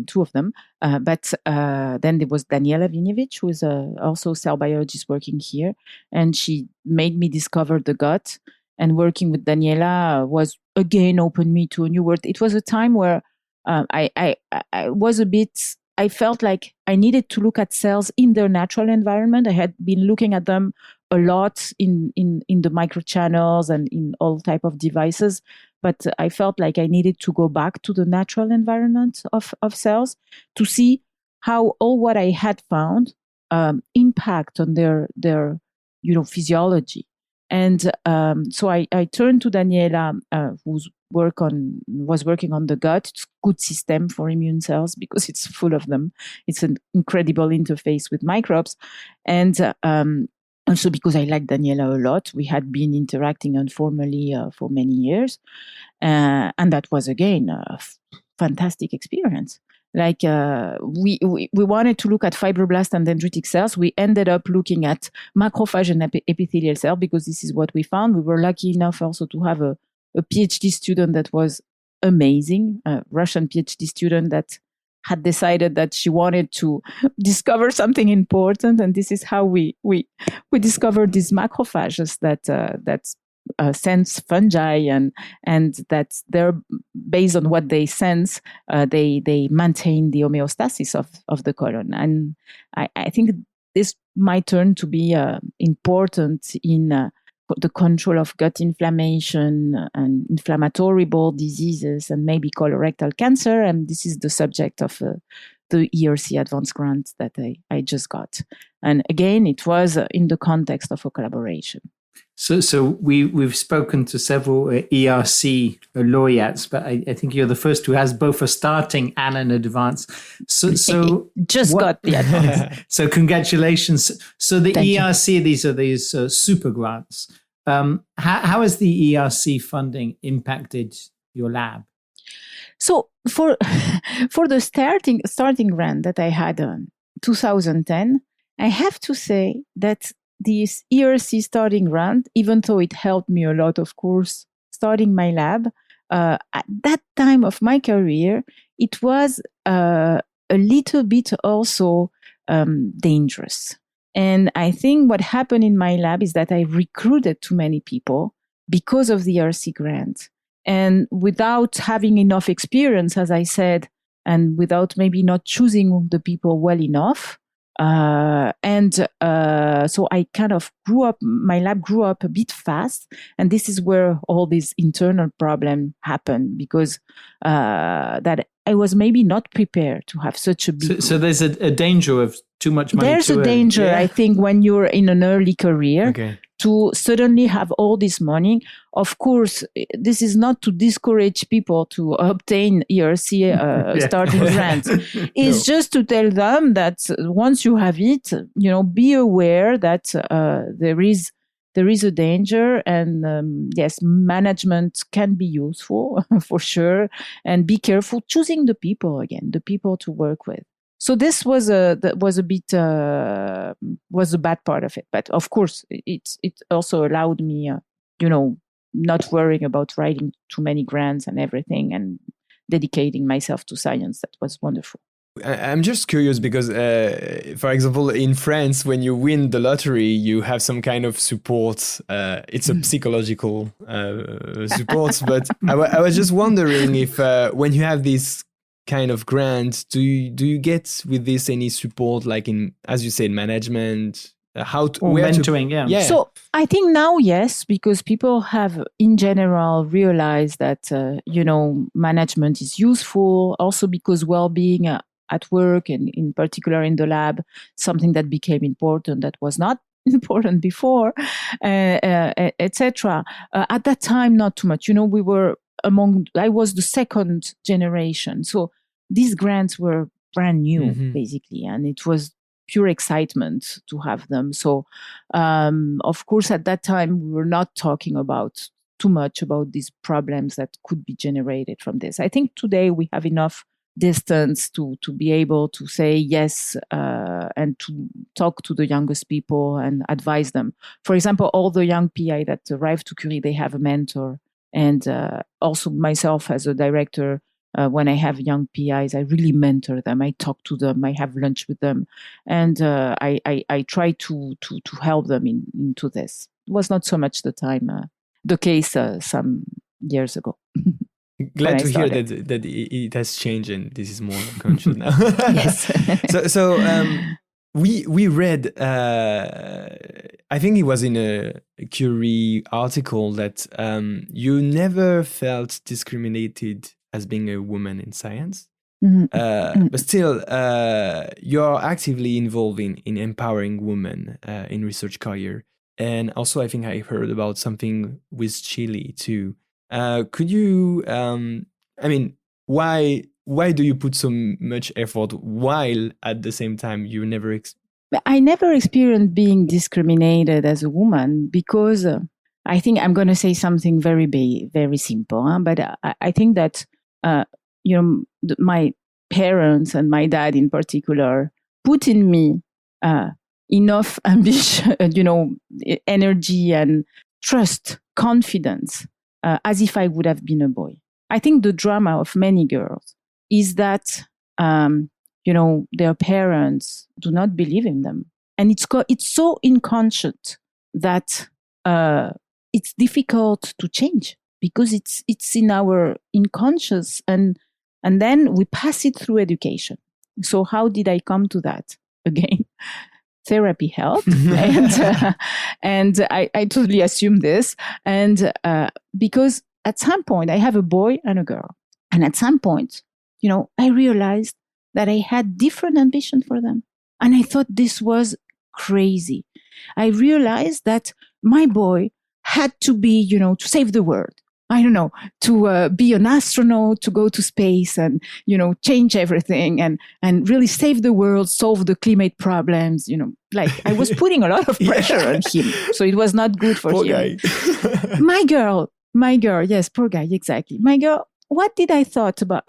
Speaker 1: Two of them. But then there was Daniela Vinjevic, who is also a cell biologist working here. And she made me discover the gut. And working with Daniela was, again, opened me to a new world. It was a time where I was a bit... I felt like I needed to look at cells in their natural environment. I had been looking at them a lot in the microchannels and in all type of devices. But I felt like I needed to go back to the natural environment of cells to see how all what I had found impact on their physiology. And so I turned to Daniela, who's was working on the gut. It's a good system for immune cells because it's full of them. It's an incredible interface with microbes. And also because I like Daniela a lot. We had been interacting informally for many years. And that was, again, a fantastic experience. Like we wanted to look at fibroblast and dendritic cells. We ended up looking at macrophage and epithelial cell because this is what we found. We were lucky enough also to have a PhD student that was amazing, a Russian PhD student that had decided that she wanted to discover something important. And this is how we discovered these macrophages that sense fungi and that they're based on what they sense, they maintain the homeostasis of the colon. And I think this might turn to be important in the control of gut inflammation and inflammatory bowel diseases and maybe colorectal cancer. And this is the subject of the ERC advanced grant that I just got. And again, it was in the context of a collaboration.
Speaker 3: So we've spoken to several ERC laureates, but I think you're the first who has both a starting and an advance. So
Speaker 1: got the advance.
Speaker 3: So congratulations. So the
Speaker 1: Thank
Speaker 3: ERC,
Speaker 1: you.
Speaker 3: these are super grants. How has the ERC funding impacted your lab?
Speaker 1: So for the starting grant that I had in 2010, I have to say that this ERC starting grant, even though it helped me a lot, of course, starting my lab, at that time of my career, it was a little bit also dangerous. And I think what happened in my lab is that I recruited too many people because of the ERC grant. And without having enough experience, as I said, and without maybe not choosing the people well enough, so I kind of my lab grew up a bit fast. And this is where all this internal problem happened, because that I was maybe not prepared to have such a big...
Speaker 3: So there's a danger of too much money.
Speaker 1: There's a danger, I think, when you're in an early career, to suddenly have all this money. Of course, this is not to discourage people to obtain ERC starting grants. It's just to tell them that once you have it, be aware that there is a danger, and yes, management can be useful for sure, and be careful choosing the people to work with. So this was a bad part of it, but of course it also allowed me, not worrying about writing too many grants and everything, and dedicating myself to science. That was wonderful.
Speaker 2: I'm just curious because, for example, in France, when you win the lottery, you have some kind of support. It's a psychological support, but I was just wondering if when you have this kind of grant, do you get with this any support, like in, as you said, management,
Speaker 3: mentoring? Yeah.
Speaker 1: So I think now, yes, because people have in general realized that management is useful. Also because well-being at work, and in particular in the lab, something that became important that was not important before, etc. At that time, not too much. I was the second generation. So these grants were brand new, basically. And it was pure excitement to have them. So, of course, at that time, we were not talking too much about these problems that could be generated from this. I think today we have enough distance to be able to say yes, and to talk to the youngest people and advise them. For example, all the young PI that arrive to Curie, they have a mentor. And also myself as a director, when I have young PIs, I really mentor them. I talk to them. I have lunch with them, and I try to help them into this. It was not so much the case some years ago.
Speaker 2: Glad to hear that it has changed and this is more conscious now.
Speaker 1: Yes.
Speaker 2: So we read, I think it was in a Curie article that you never felt discriminated as being a woman in science. But still, you're actively involved in empowering women in research career. And also, I think I heard about something with Chile too. Could you, why do you put so much effort while at the same time you never...
Speaker 1: I never experienced being discriminated as a woman because I think I'm going to say something very, very simple, but I think that, my parents and my dad in particular put in me enough ambition, energy and trust, confidence, as if I would have been a boy. I think the drama of many girls is that, their parents do not believe in them. And it's so unconscious that it's difficult to change because it's in our unconscious, and then we pass it through education. So how did I come to that? Again, therapy helped. and I totally assume this. And because at some point I have a boy and a girl. And at some point, I realized that I had different ambition for them. And I thought this was crazy. I realized that my boy had to be, to save the world. I don't know, to be an astronaut, to go to space and, change everything and really save the world, solve the climate problems, like I was putting a lot of pressure on him. So it was not good for
Speaker 2: Poor
Speaker 1: him.
Speaker 2: guy.
Speaker 1: My girl, yes, poor guy, exactly. My girl, what did I thought about?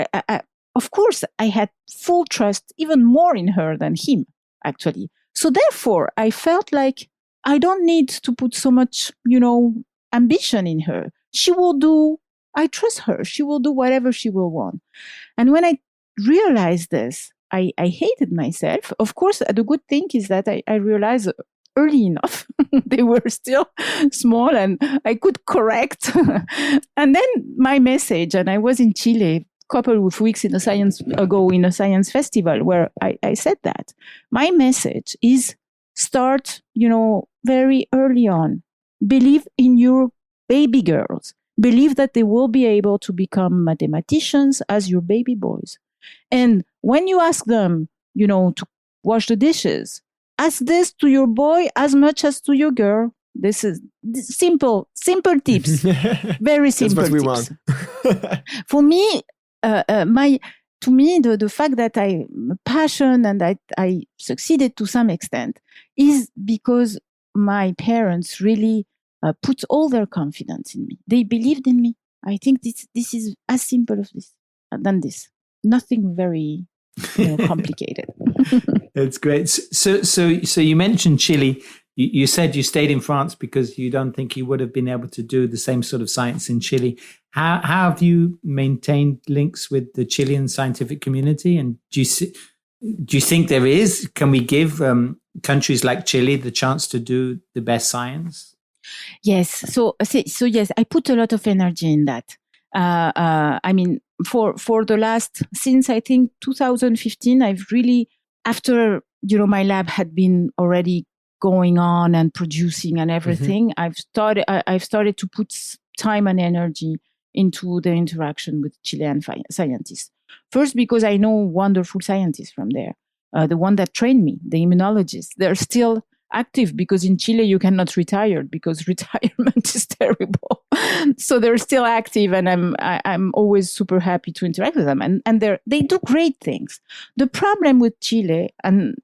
Speaker 1: Of course, I had full trust, even more in her than him, actually. So therefore, I felt like I don't need to put so much, ambition in her. She will do, I trust her. She will do whatever she will want. And when I realized this, I hated myself. Of course, the good thing is that I realized early enough, they were still small and I could correct. And then my message, and I was in Chile a couple of weeks in a science festival where I said that. My message is start, very early on. Believe in your baby girls. Believe that they will be able to become mathematicians as your baby boys. And when you ask them, to wash the dishes, ask this to your boy as much as to your girl. This is simple tips. Very simple
Speaker 2: That's what we
Speaker 1: tips.
Speaker 2: want.
Speaker 1: For me, to me, the fact that I'm passionate and that I succeeded to some extent is because my parents really put all their confidence in me. They believed in me. I think this is as simple as this than this. Nothing very complicated.
Speaker 3: That's great. So you mentioned Chile. You said you stayed in France because you don't think you would have been able to do the same sort of science in Chile. How have you maintained links with the Chilean scientific community? And do you think there is? Can we give countries like Chile the chance to do the best science?
Speaker 1: Yes. So yes, I put a lot of energy in that. I mean, for the last, since I think 2015, I've really, after, my lab had been already going on and producing and everything, I've started to put time and energy into the interaction with Chilean scientists. First, because I know wonderful scientists from there. The one that trained me, the immunologists, they're still active because in Chile you cannot retire because retirement is terrible. So they're still active, and I'm always super happy to interact with them. And they do great things. The problem with Chile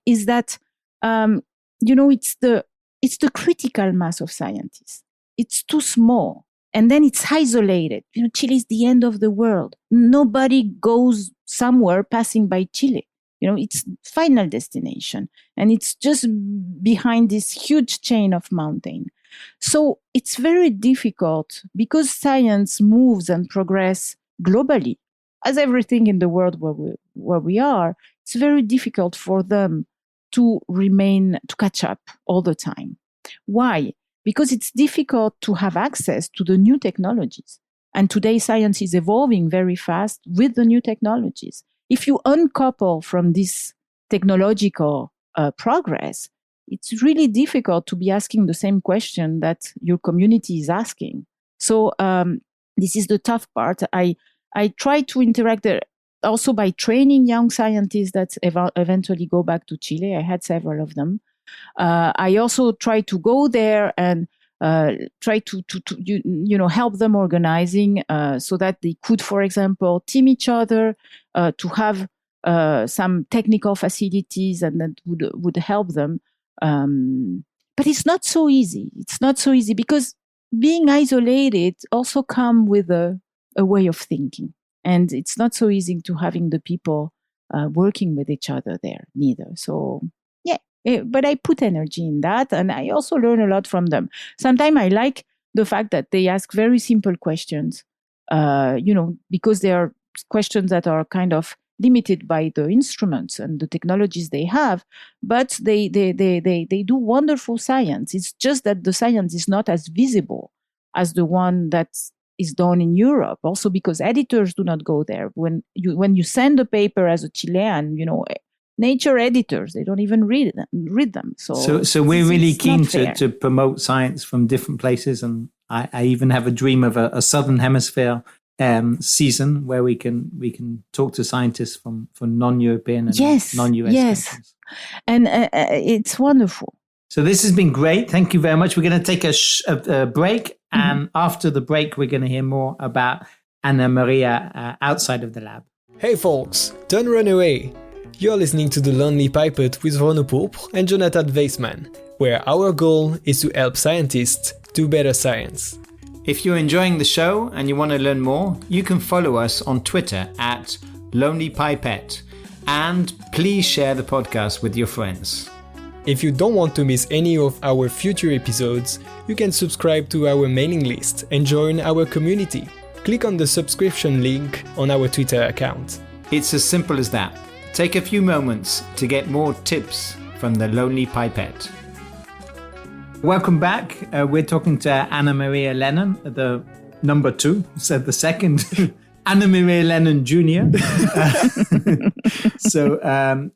Speaker 1: is that it's the critical mass of scientists. It's too small, and then it's isolated. Chile is the end of the world. Nobody goes somewhere passing by Chile. It's final destination, and it's just behind this huge chain of mountain. So it's very difficult because science moves and progresses globally, as everything in the world where we are. It's very difficult for them to catch up all the time. Why? Because it's difficult to have access to the new technologies. And today science is evolving very fast with the new technologies. If you uncouple from this technological progress, it's really difficult to be asking the same question that your community is asking. So this is the tough part. I try to interact there also by training young scientists that eventually go back to Chile. I had several of them. I also try to go there and try to help them organizing so that they could, for example, team each other to have some technical facilities, and that would help them. But it's not so easy. It's not so easy because being isolated also comes with a way of thinking, and it's not so easy to having the people working with each other there neither. So but I put energy in that, and I also learn a lot from them. Sometimes I like the fact that they ask very simple questions, because they are questions that are kind of limited by the instruments and the technologies they have, but they do wonderful science. It's just that the science is not as visible as the one that is done in Europe, also because editors do not go there. When you send a paper as a Chilean, Nature editors, they don't even read them. So
Speaker 3: we're really keen to promote science from different places, and I even have a dream of a Southern Hemisphere season where we can talk to scientists from non-European and non-US countries.
Speaker 1: And it's wonderful.
Speaker 3: So this has been great. Thank you very much. We're going to take a break, And after the break, we're going to hear more about Ana-Maria outside of the lab.
Speaker 2: Hey folks, don't run away. You're listening to The Lonely Pipette with Renaud Pourpre and Jonathan Weissman, where our goal is to help scientists do better science.
Speaker 3: If you're enjoying the show and you want to learn more, you can follow us on Twitter at Lonely Pipette. And please share the podcast with your friends.
Speaker 2: If you don't want to miss any of our future episodes, you can subscribe to our mailing list and join our community. Click on the subscription link on our Twitter account.
Speaker 3: It's as simple as that. Take a few moments to get more tips from the Lonely Pipette. Welcome back. We're talking to Ana-Maria Lenon, the number 2, so the second Ana-Maria Lenon Jr.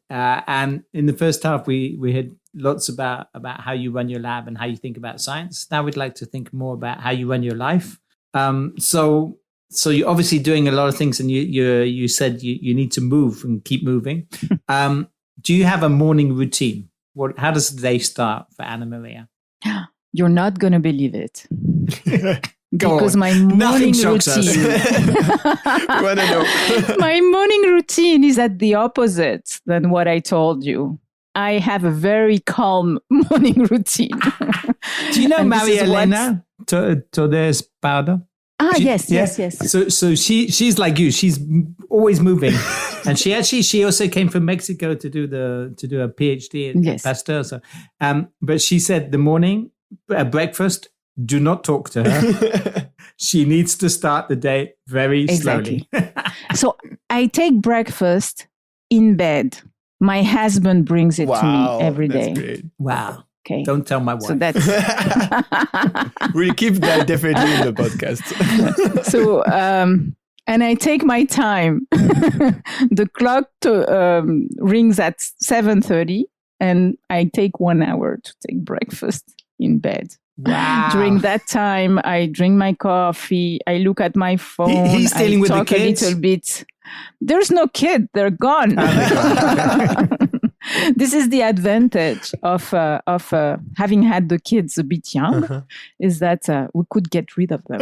Speaker 3: And in the first half, we had lots about how you run your lab and how you think about science. Now we'd like to think more about how you run your life. So you're obviously doing a lot of things, and you said you need to move and keep moving. Do you have a morning routine? How does the day start for Ana-Maria?
Speaker 1: You're not going to believe it. Because my morning routine my morning routine is at the opposite than what I told you. I have a very calm morning routine.
Speaker 3: Do you know Maria Elena Torres Pardo?
Speaker 1: Yes.
Speaker 3: So she's like you. She's always moving, and she also came from Mexico to do a PhD at Pasteur. So, but she said the morning breakfast. Do not talk to her. She needs to start the day very slowly.
Speaker 1: So I take breakfast in bed. My husband brings it to me every day.
Speaker 2: Great.
Speaker 3: Wow.
Speaker 1: Okay.
Speaker 3: Don't tell my wife.
Speaker 1: So that's
Speaker 2: we'll keep that definitely in the podcast.
Speaker 1: So and I take my time. The clock rings at 7:30, and I take 1 hour to take breakfast in bed.
Speaker 3: Wow.
Speaker 1: During that time, I drink my coffee. I look at my phone.
Speaker 3: He's dealing with the kids?
Speaker 1: A little bit. There's no kid. They're gone. This is the advantage of having had the kids a bit young, is that we could get rid of them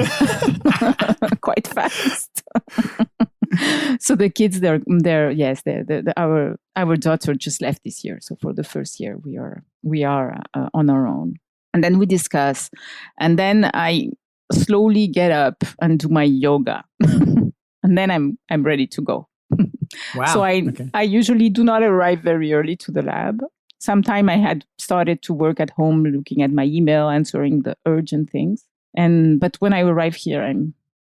Speaker 1: quite fast. So the kids, our daughter just left this year. So for the first year, we are on our own. And then we discuss. And then I slowly get up and do my yoga. And then I'm ready to go.
Speaker 3: Wow.
Speaker 1: So I usually do not arrive very early to the lab. Sometime I had started to work at home, looking at my email, answering the urgent things. But when I arrive here,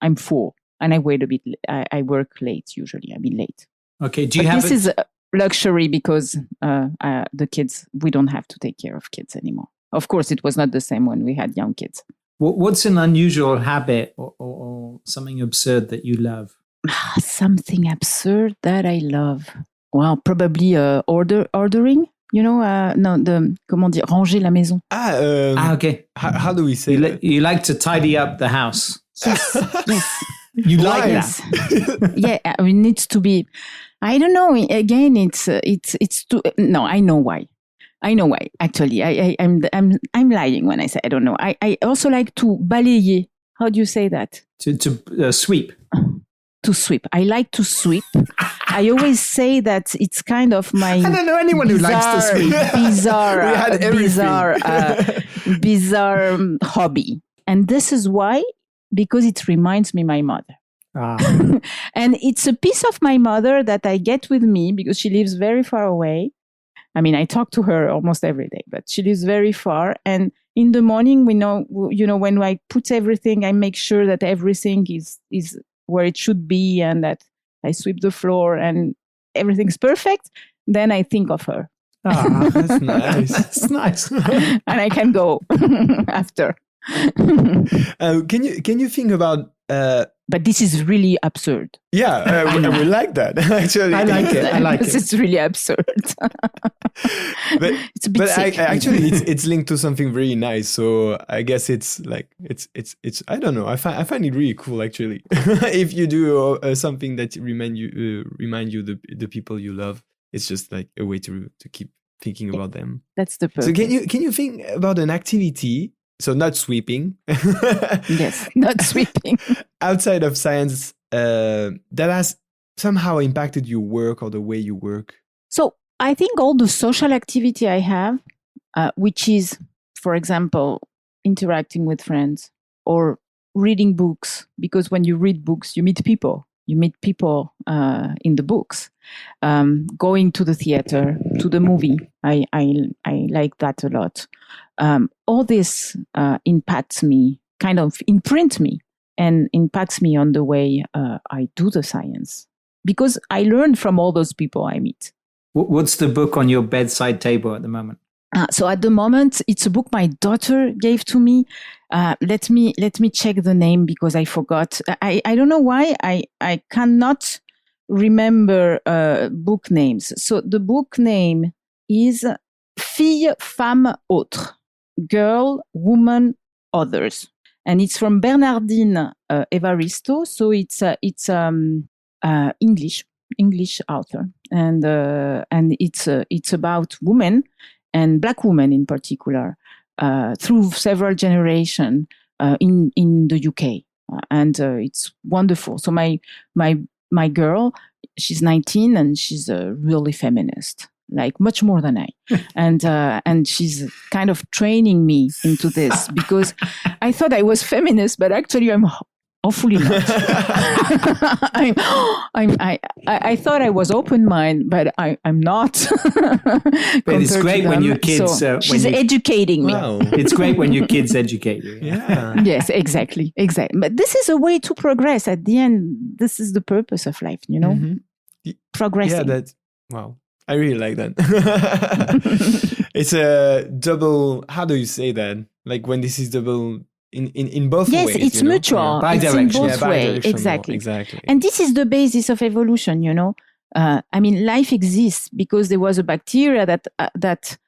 Speaker 1: I'm full, and I wait a bit. I work late usually. Late.
Speaker 3: Okay.
Speaker 1: This is a luxury because the kids, we don't have to take care of kids anymore. Of course, it was not the same when we had young kids.
Speaker 3: What's an unusual habit or something absurd that you love?
Speaker 1: Something absurd that I love. Well, probably ordering. Comment dire, ranger la maison.
Speaker 3: Okay.
Speaker 2: How do we say that?
Speaker 3: You like to tidy up the house.
Speaker 1: Yes.
Speaker 3: You like that?
Speaker 1: Yeah, it needs to be. I don't know. Again, it's too. No, I know why. Actually, I'm lying when I say I don't know. I also like to balayer. How do you say that?
Speaker 3: To sweep.
Speaker 1: To sweep. I like to sweep. I always say that it's kind of my.
Speaker 3: I don't know anyone who likes to sweep.
Speaker 1: Bizarre hobby, and this is why, because it reminds me my mother. And it's a piece of my mother that I get with me because she lives very far away. I talk to her almost every day, but she lives very far. And in the morning, when I put everything, I make sure that everything is where it should be, and that I sweep the floor and everything's perfect. Then I think of her.
Speaker 2: That's nice.
Speaker 3: That's nice.
Speaker 1: And I can go after.
Speaker 2: Can you think about?
Speaker 1: But this is really absurd.
Speaker 2: Yeah, we like that. Actually,
Speaker 3: I like it.
Speaker 1: It's really absurd.
Speaker 2: But
Speaker 1: it's a bit sick.
Speaker 2: Actually, it's linked to something very nice. So I guess it's I don't know. I find it really cool actually. If you do something that remind you the people you love, it's just like a way to keep thinking about them.
Speaker 1: That's the purpose.
Speaker 2: So can you think about an activity so not sweeping.
Speaker 1: Yes, not sweeping.
Speaker 2: Outside of science, that has somehow impacted your work or the way you work?
Speaker 1: So I think all the social activity I have, which is, for example, interacting with friends or reading books, because when you read books, you meet people. You meet people in the books. Going to the theater, to the movie, I like that a lot. All this impacts me, kind of imprint me, and impacts me on the way I do the science. Because I learn from all those people I meet.
Speaker 3: What's the book on your bedside table at the moment?
Speaker 1: So at the moment, it's a book my daughter gave to me. Let me check the name because I forgot. I don't know why I cannot remember book names. So the book name is Fille, Femme, Autre. Girl, Woman, Others. And it's from Bernardine Evaristo. So it's English author, and it's about women and Black women in particular through several generations in the UK, and it's wonderful. So my girl, she's 19 and she's a really feminist, like much more than I, and she's kind of training me into this because I thought I was feminist, but actually I'm awfully not. I thought I was open-minded, but I'm not.
Speaker 3: But it's great when your kids...
Speaker 1: So she's educating me.
Speaker 2: Wow.
Speaker 3: It's great when your kids educate you.
Speaker 2: Yeah.
Speaker 1: Yes, exactly. But this is a way to progress. At the end, this is the purpose of life, Progressing.
Speaker 2: Yeah, wow. I really like that. It's a double... How do you say that? Like when this is double... In both ways.
Speaker 1: Yes, it's mutual.
Speaker 3: Yeah.
Speaker 1: It's in both ways. Exactly. And this is the basis of evolution, life exists because there was a bacteria that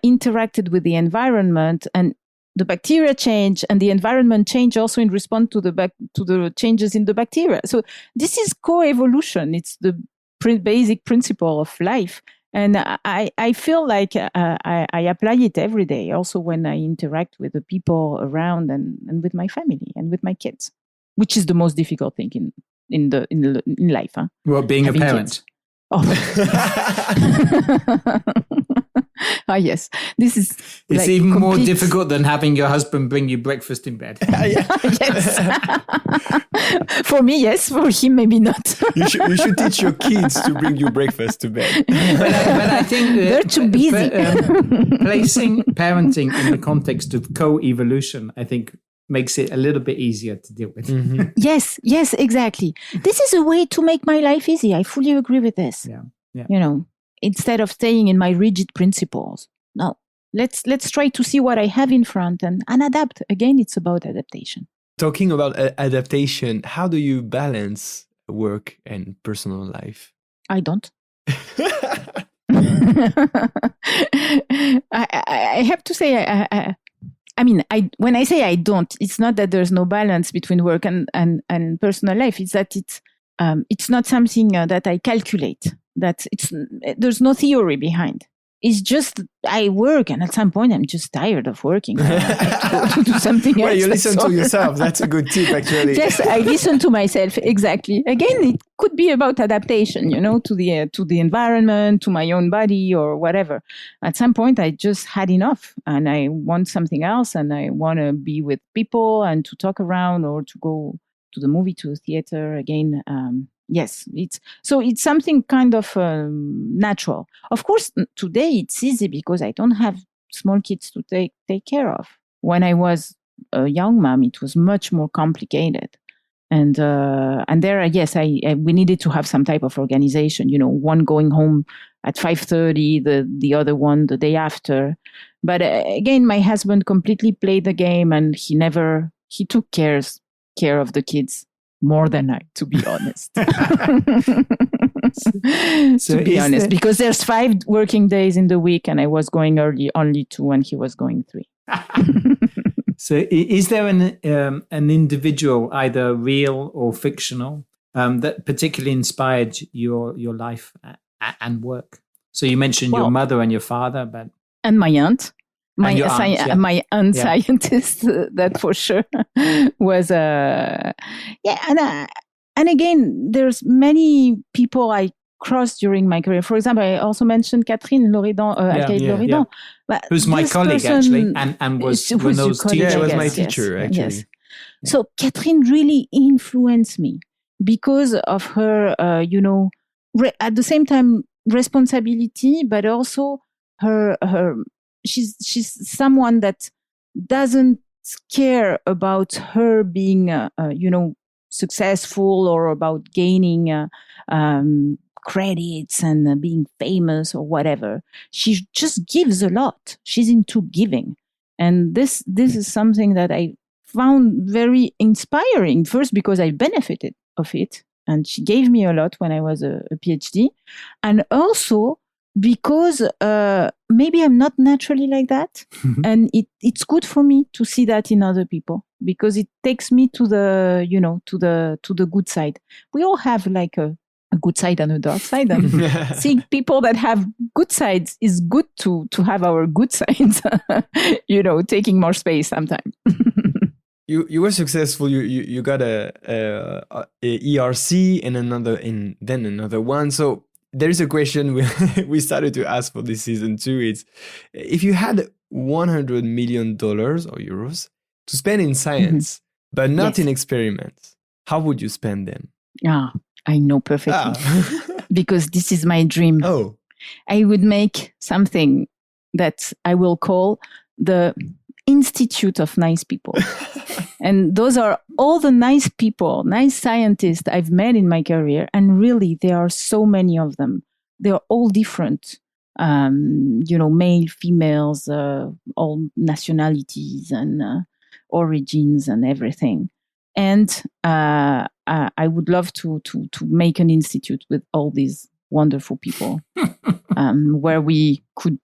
Speaker 1: interacted with the environment, and the bacteria changed, and the environment changed also in response to the changes in the bacteria. So this is co-evolution. It's the basic principle of life. And I feel like I apply it every day, also when I interact with the people around and with my family and with my kids, which is the most difficult thing in life. Huh?
Speaker 3: Well, being
Speaker 1: Having
Speaker 3: a parent.
Speaker 1: Kids. Oh. Yes. This is.
Speaker 3: It's even more difficult than having your husband bring you breakfast in bed.
Speaker 1: Yes. For me, yes. For him, maybe not.
Speaker 2: You should teach your kids to bring you breakfast to bed.
Speaker 3: But I think
Speaker 1: they're too busy.
Speaker 3: Placing parenting in the context of co-evolution, I think, makes it a little bit easier to deal with.
Speaker 2: Mm-hmm.
Speaker 1: Yes, exactly. This is a way to make my life easy. I fully agree with this.
Speaker 3: Yeah.
Speaker 1: Instead of staying in my rigid principles. No, let's try to see what I have in front and adapt. Again, it's about adaptation.
Speaker 2: Talking about adaptation, how do you balance work and personal life?
Speaker 1: I don't. I have to say, when I say I don't, it's not that there's no balance between work and personal life. It's that it's not something that I calculate. That there's no theory behind. It's just I work, and at some point I'm just tired of working. I have to go do something else.
Speaker 2: Well, you listen to yourself. That's a good tip, actually.
Speaker 1: Yes, I listen to myself. Exactly. Again, it could be about adaptation, to the environment, to my own body, or whatever. At some point, I just had enough, and I want something else, and I want to be with people and to talk around, or to go to the movie, to the theater again. Yes, it's something kind of natural. Of course, today it's easy because I don't have small kids to take care of. When I was a young mom, it was much more complicated, and there, yes, we needed to have some type of organization. One going home at 5:30, the other one the day after. But again, my husband completely played the game, and he took care of the kids. More than I, to be honest. Because there's 5 working days in the week, and I was going early only 2, and he was going 3.
Speaker 3: So, is there an individual, either real or fictional, that particularly inspired your life and work? So you mentioned your mother and your father, but
Speaker 1: and my aunt. My
Speaker 3: aunt,
Speaker 1: my aunt scientist, that for sure was and again, there's many people I crossed during my career. For example, I also mentioned Catherine Loredan, Loredan.
Speaker 3: Who's my colleague actually, and was Renaud's teacher.
Speaker 2: Yeah, was my teacher actually.
Speaker 1: Yes. So Catherine really influenced me because of her, at the same time responsibility, but also her. She's someone that doesn't care about her being, successful or about gaining credits and being famous or whatever. She just gives a lot. She's into giving. And this is something that I found very inspiring. First, because I benefited of it. And she gave me a lot when I was a PhD. And also because maybe I'm not naturally like that. And it's good for me to see that in other people, because it takes me to the, to the good side. We all have like a good side and a dark side. And seeing people that have good sides is good to have our good sides, taking more space sometimes.
Speaker 2: You were successful. You got a ERC and then another one. So there is a question we started to ask for this season too. It's if you had $100 million or euros to spend in science, but not in experiments, how would you spend them?
Speaker 1: I know perfectly because this is my dream.
Speaker 2: Oh,
Speaker 1: I would make something that I will call the Institute of Nice People. And those are all the nice people, nice scientists I've met in my career. And really, there are so many of them. They're all different, male, females, all nationalities and origins and everything. And I would love to make an institute with all these wonderful people where we could,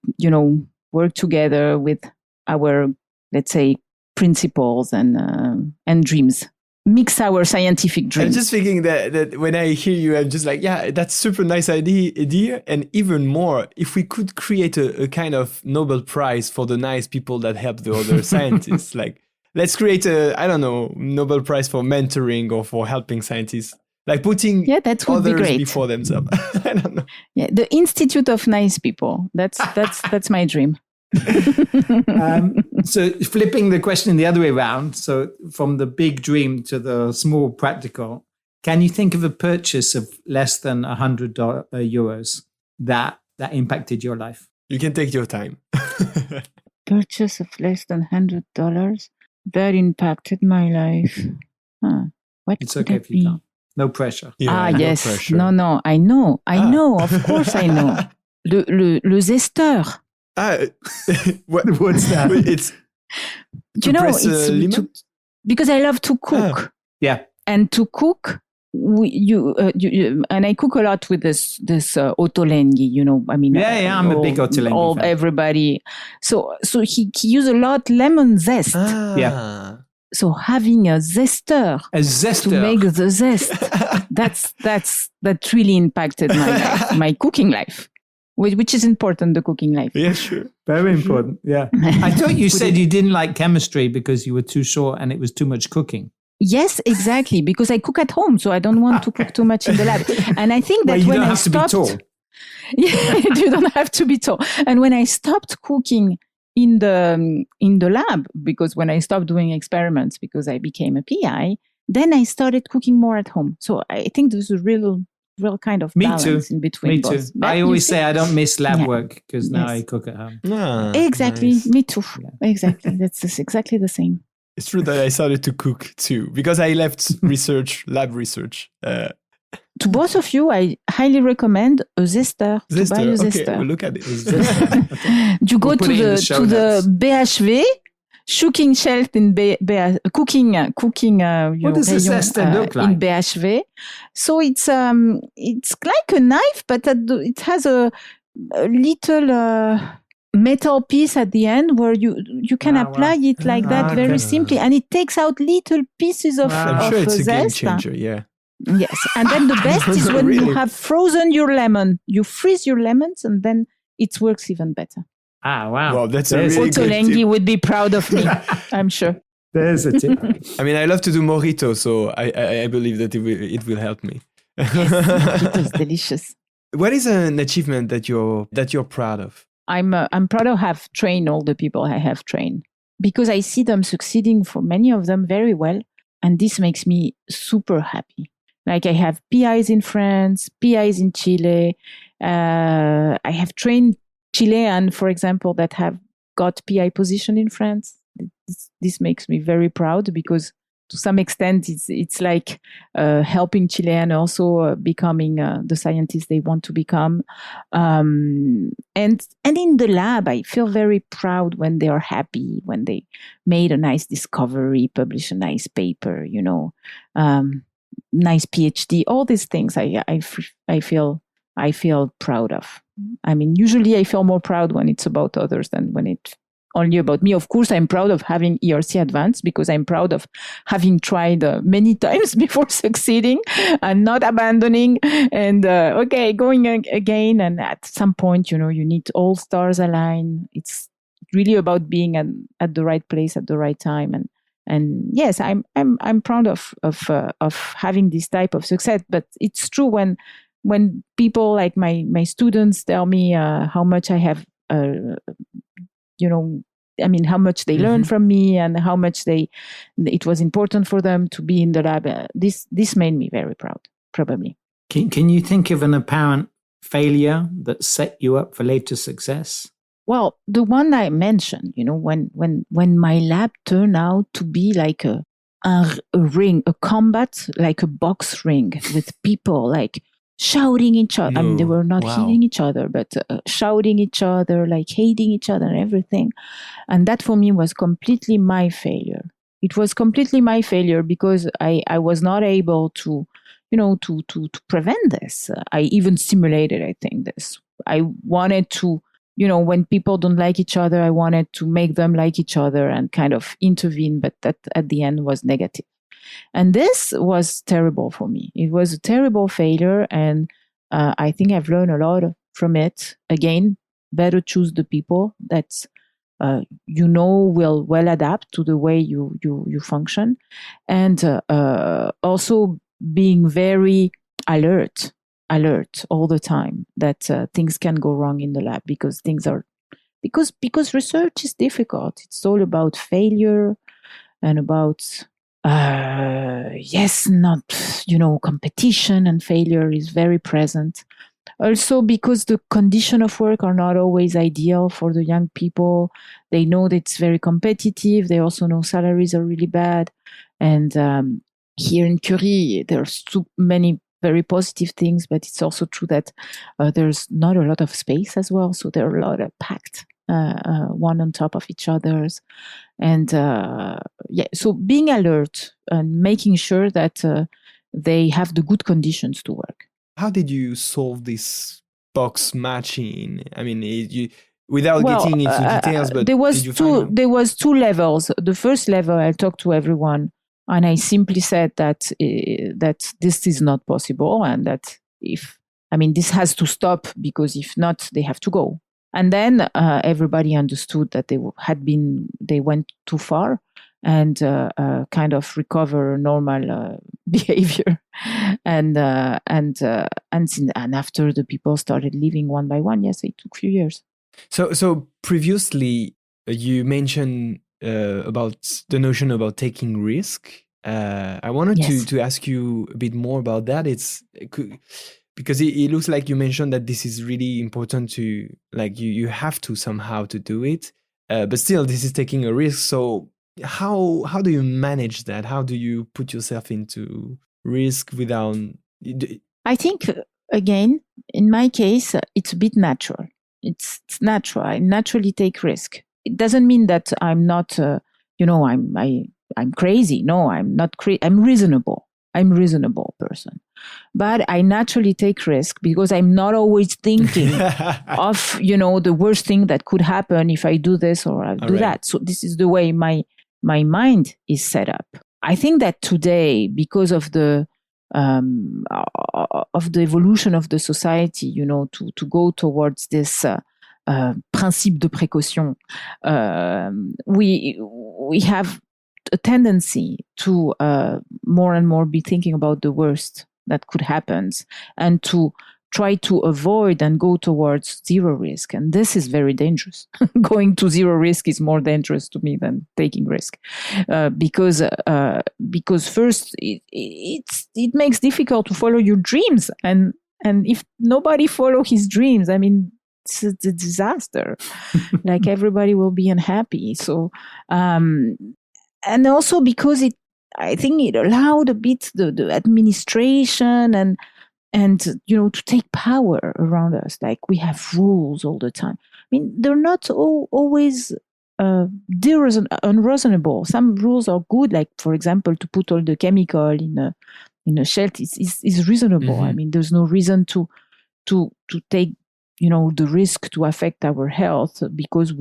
Speaker 1: work together with our, let's say, principles and dreams. Mix our scientific dreams.
Speaker 2: I'm just thinking that when I hear you, I'm just like, yeah, that's super nice idea. And even more, if we could create a kind of Nobel Prize for the nice people that help the other scientists, like let's create Nobel Prize for mentoring or for helping scientists, like putting
Speaker 1: that would
Speaker 2: others
Speaker 1: be great.
Speaker 2: Before themselves. I don't know.
Speaker 1: Yeah, the Institute of Nice People. That's my dream.
Speaker 3: So flipping the question the other way around, so from the big dream to the small practical, can you think of a purchase of less than €100 that impacted your life?
Speaker 2: You can take your time.
Speaker 1: Purchase of less than $100 that impacted my life. What
Speaker 3: it's
Speaker 1: could
Speaker 3: okay
Speaker 1: it
Speaker 3: if you
Speaker 1: be?
Speaker 3: don't. No pressure.
Speaker 1: Yes.
Speaker 2: No pressure.
Speaker 1: No. I know. Of course I know. Le zesteur.
Speaker 2: What's that? It's
Speaker 1: because I love to cook.
Speaker 3: Yeah,
Speaker 1: and to cook, and I cook a lot with this Ottolenghi. I mean,
Speaker 3: I'm a big Ottolenghi fan.
Speaker 1: Everybody. So he used a lot lemon zest. So having a zester to make the zest, that really impacted my life, my cooking life. Which is important, the cooking life.
Speaker 2: Yeah, sure.
Speaker 3: Very important, yeah. I thought you said you didn't like chemistry because you were too short and it was too much cooking.
Speaker 1: Yes, exactly, because I cook at home, so I don't want to cook too much in the lab. And I think that when I stopped... you don't have to be tall. And when I stopped cooking in the lab, because when I stopped doing experiments, because I became a PI, then I started cooking more at home. So I think there's a real kind of balance in between.
Speaker 3: Me too.
Speaker 1: Both.
Speaker 3: I always say I don't miss lab work because now I cook at home.
Speaker 1: Exactly.
Speaker 2: Nice.
Speaker 1: Me too. Yeah. Exactly. That's exactly the same.
Speaker 2: It's true that I started to cook too because I left lab research.
Speaker 1: To both of you, I highly recommend a zester. To buy a zester.
Speaker 2: Okay, we'll look at it.
Speaker 1: You go to the BHV. Cooking shelf in cooking.
Speaker 3: What does a zester look like
Speaker 1: in BHV? So it's like a knife, but it has a little metal piece at the end where you can apply it like that very simply, and it takes out little pieces of.
Speaker 2: I'm sure it's a game
Speaker 1: zest.
Speaker 2: changer. Yeah.
Speaker 1: Yes, and then the best is when you have frozen your lemon. You freeze your lemons, and then it works even better.
Speaker 3: Ah, wow.
Speaker 2: Well, that's a really good
Speaker 1: Ottolenghi
Speaker 2: tip.
Speaker 1: would be proud of me, I'm sure.
Speaker 3: There's a tip.
Speaker 2: I mean, I love to do mojito, so I believe that it will help me.
Speaker 1: Yes, mojito is delicious.
Speaker 2: What is an achievement that you're proud of?
Speaker 1: I'm proud of have trained all the people I have trained because I see them succeeding for many of them very well. And this makes me super happy. Like I have PIs in France, PIs in Chile. I have trained Chilean, for example, that have got PI position in France. This makes me very proud because to some extent it's like helping Chilean also becoming the scientists they want to become. And in the lab, I feel very proud when they are happy, when they made a nice discovery, publish a nice paper, nice PhD, all these things I feel proud of. I mean, usually I feel more proud when it's about others than when it's only about me. Of course, I'm proud of having ERC advanced because I'm proud of having tried many times before succeeding and not abandoning and going again. And at some point, you need all stars align. It's really about being at the right place at the right time. And yes, I'm proud of having this type of success. But it's true when people like my students tell me how much I have, how much they learned from me and how much it was important for them to be in the lab. This made me very proud, probably.
Speaker 3: Can you think of an apparent failure that set you up for later success?
Speaker 1: Well, the one I mentioned, when my lab turned out to be like a ring, a combat, like a box ring with people like shouting each other. I mean, they were not hitting each other, but shouting each other, like hating each other and everything. And that for me was completely my failure. It was completely my failure because I was not able to, to prevent this. I even simulated, I think, this. I wanted to, when people don't like each other, I wanted to make them like each other and kind of intervene, but that at the end was negative. And this was terrible for me. It was a terrible failure. And I think I've learned a lot from it. Again, better choose the people that will well adapt to the way you function. And also being very alert all the time that things can go wrong in the lab because because research is difficult. It's all about failure and about competition, and failure is very present. Also because the condition of work are not always ideal for the young people. They know that it's very competitive. They also know salaries are really bad. And here in Curie, there's too many very positive things, but it's also true that there's not a lot of space as well. So there are a lot of packed one on top of each other's. And so being alert and making sure that they have the good conditions to work.
Speaker 2: How did you solve this box matching? I mean, without getting into details, but
Speaker 1: there was two levels. The first level, I talked to everyone, and I simply said that this is not possible, and that this has to stop because if not, they have to go. And then everybody understood that they went too far and kind of recover normal behavior. And after the people started leaving one by one, yes, it took a few years.
Speaker 2: So previously you mentioned about the notion about taking risk. I wanted to ask you a bit more about that. Because it looks like you mentioned that this is really important to, like, you have to somehow to do it, but still this is taking a risk. So how do you manage that? How do you put yourself into risk without?
Speaker 1: I think again, in my case, it's a bit natural. It's natural. I naturally take risk. It doesn't mean that I'm not, I'm crazy. No, I'm not crazy. I'm reasonable. I'm a reasonable person. But I naturally take risk because I'm not always thinking of, the worst thing that could happen if I do this or I'll do that. So this is the way my mind is set up. I think that today, because of the evolution of the society, to go towards this principe de précaution. We have a tendency to more and more be thinking about the worst that could happen and to try to avoid and go towards zero risk. And this is very dangerous. Going to zero risk is more dangerous to me than taking risk. Because first, it makes difficult to follow your dreams. And if nobody follow his dreams, I mean, it's a disaster. Like everybody will be unhappy. So, and also because I think it allowed a bit the administration and to take power around us. Like we have rules all the time. I mean, they're not always unreasonable. Some rules are good, like for example, to put all the chemical in a shelf is reasonable. Mm-hmm. I mean, there's no reason to take the risk to affect our health because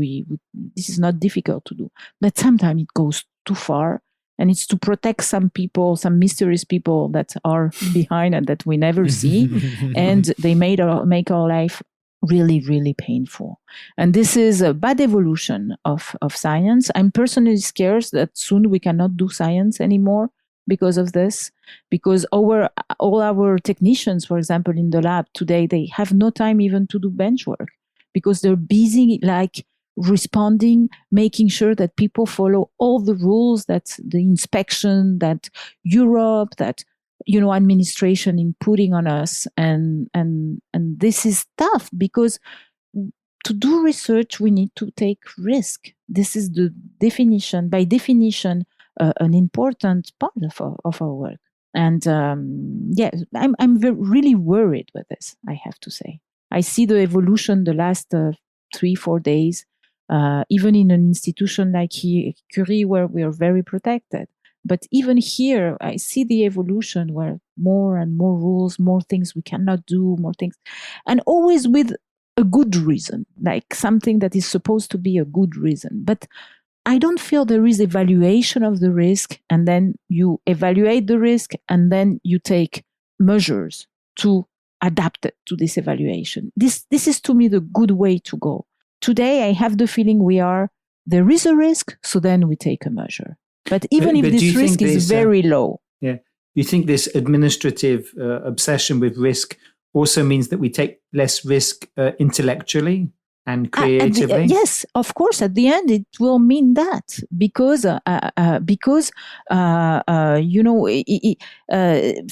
Speaker 1: this is not difficult to do. But sometimes it goes too far. And it's to protect some people, some mysterious people that are behind and that we never see. And they make our life really, really painful. And this is a bad evolution of science. I'm personally scared that soon we cannot do science anymore because of this. Because all our technicians, for example, in the lab today, they have no time even to do bench work because they're busy like responding, making sure that people follow all the rules, that the inspection, that Europe, that administration inputting on us, and this is tough because to do research we need to take risk. This is the definition, by definition, an important part of our work. And I'm really worried with this. I have to say, I see the evolution the last 3-4 days. Even in an institution like Curie, where we are very protected. But even here, I see the evolution where more and more rules, more things we cannot do, more things. And always with a good reason, like something that is supposed to be a good reason. But I don't feel there is evaluation of the risk, and then you evaluate the risk, and then you take measures to adapt it to this evaluation. This is, to me, the good way to go. Today, I have the feeling there is a risk, so then we take a measure. But even if this risk is very low.
Speaker 3: Yeah. You think this administrative obsession with risk also means that we take less risk intellectually and creatively?
Speaker 1: Yes, of course. At the end, it will mean that because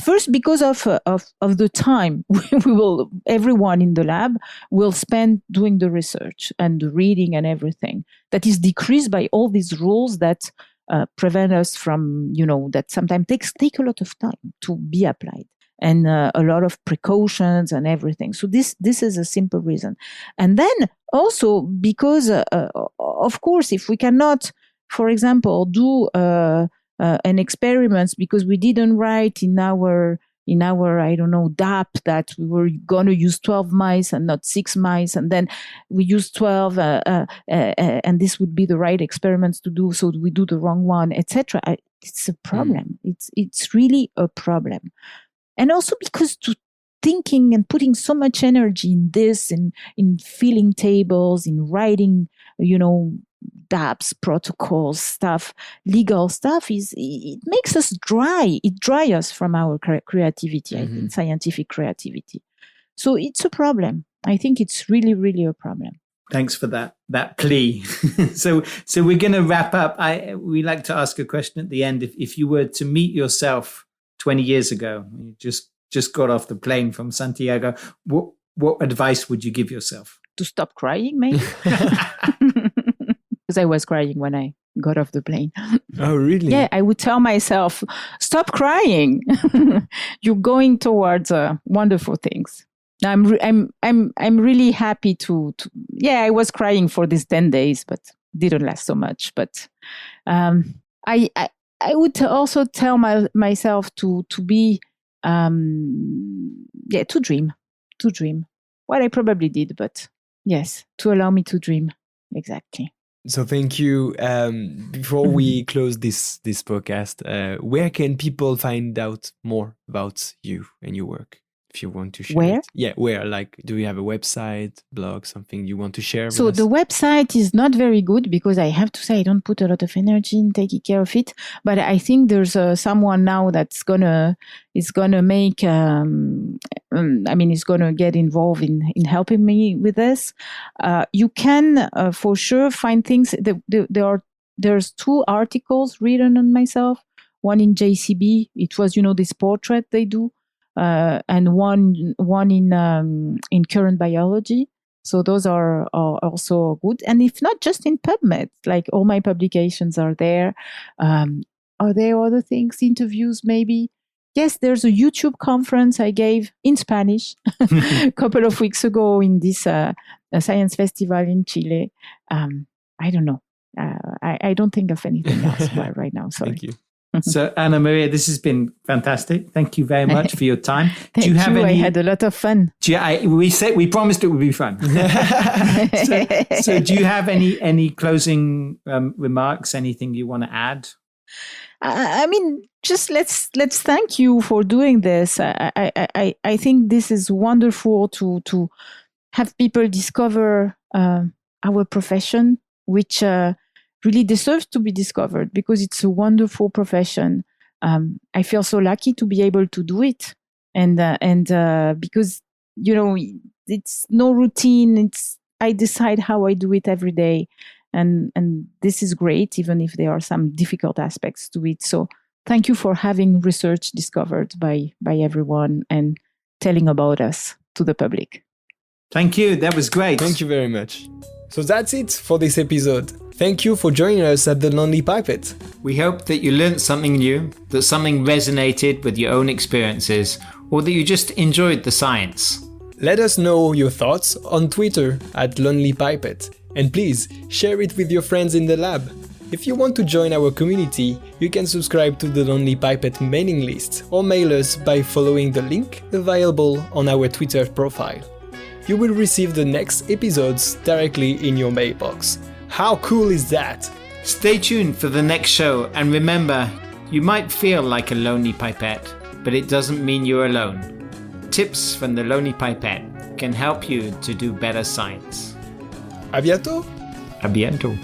Speaker 1: first because of the time everyone in the lab will spend doing the research and the reading and everything that is decreased by all these rules that prevent us from that sometimes take a lot of time to be applied. And a lot of precautions and everything. So this is a simple reason. And then also because, of course, if we cannot, for example, do an experiment because we didn't write in our DAP that we were going to use 12 mice and not 6 mice, and then we use 12, and this would be the right experiments to do, so we do the wrong one, etc. It's a problem. It's really a problem. And also because to thinking and putting so much energy in this, in filling tables, in writing, DAPs, protocols, stuff, legal stuff, it makes us dry. It dries us from our creativity, I think, scientific creativity. So it's a problem. I think it's really, really a problem.
Speaker 3: Thanks for that plea. So we're going to wrap up. We like to ask a question at the end. If you were to meet yourself 20 years ago, you just got off the plane from Santiago, what advice would you give yourself?
Speaker 1: To stop crying, maybe? Because I was crying when I got off the plane.
Speaker 2: Oh, really?
Speaker 1: Yeah, I would tell myself, stop crying. You're going towards wonderful things. I'm really happy to. Yeah, I was crying for these 10 days, but didn't last so much. But I would also tell myself to be, to dream. What I probably did, but yes, to allow me to dream. Exactly.
Speaker 2: So thank you. Before we close this podcast, where can people find out more about you and your work? if you want to share
Speaker 1: Where?
Speaker 2: it. Yeah, where? Like, do you have a website, blog, something you want to share
Speaker 1: So
Speaker 2: with us?
Speaker 1: the website is not very good because I have to say I don't put a lot of energy in taking care of it. But I think there's someone now that's is gonna make. Is gonna get involved in helping me with this. You can for sure find things. There's 2 articles written on myself. One in JCB. It was this portrait they do, and one in Current Biology. So those are also good. And if not, just in PubMed, like all my publications are there. Are there other things, interviews maybe? Yes, there's a YouTube conference I gave in Spanish a couple of weeks ago in this science festival in Chile. I don't know. I don't think of anything else right now. Sorry.
Speaker 2: Thank you.
Speaker 3: So, Ana-Maria, this has been fantastic. Thank you very much for your time.
Speaker 1: Thank you. I had a lot of fun.
Speaker 3: We promised it would be fun. so, do you have any closing remarks? Anything you want to add?
Speaker 1: Just let's thank you for doing this. I think this is wonderful to have people discover our profession, which really deserves to be discovered because it's a wonderful profession. I feel so lucky to be able to do it, and because it's no routine. I decide how I do it every day, and this is great, even if there are some difficult aspects to it. So thank you for having research discovered by everyone and telling about us to the public.
Speaker 3: Thank you. That was great.
Speaker 2: Thank you very much. So that's it for this episode. Thank you for joining us at the Lonely Pipette.
Speaker 3: We hope that you learned something new, that something resonated with your own experiences, or that you just enjoyed the science.
Speaker 2: Let us know your thoughts on Twitter at Lonely Pipette, and please share it with your friends in the lab. If you want to join our community, you can subscribe to the Lonely Pipette mailing list or mail us by following the link available on our Twitter profile. You will receive the next episodes directly in your mailbox. How cool is that?
Speaker 3: Stay tuned for the next show, and remember, you might feel like a lonely pipette, but it doesn't mean you're alone. Tips from the Lonely Pipette can help you to do better science.
Speaker 2: A bientôt!
Speaker 3: A bientôt!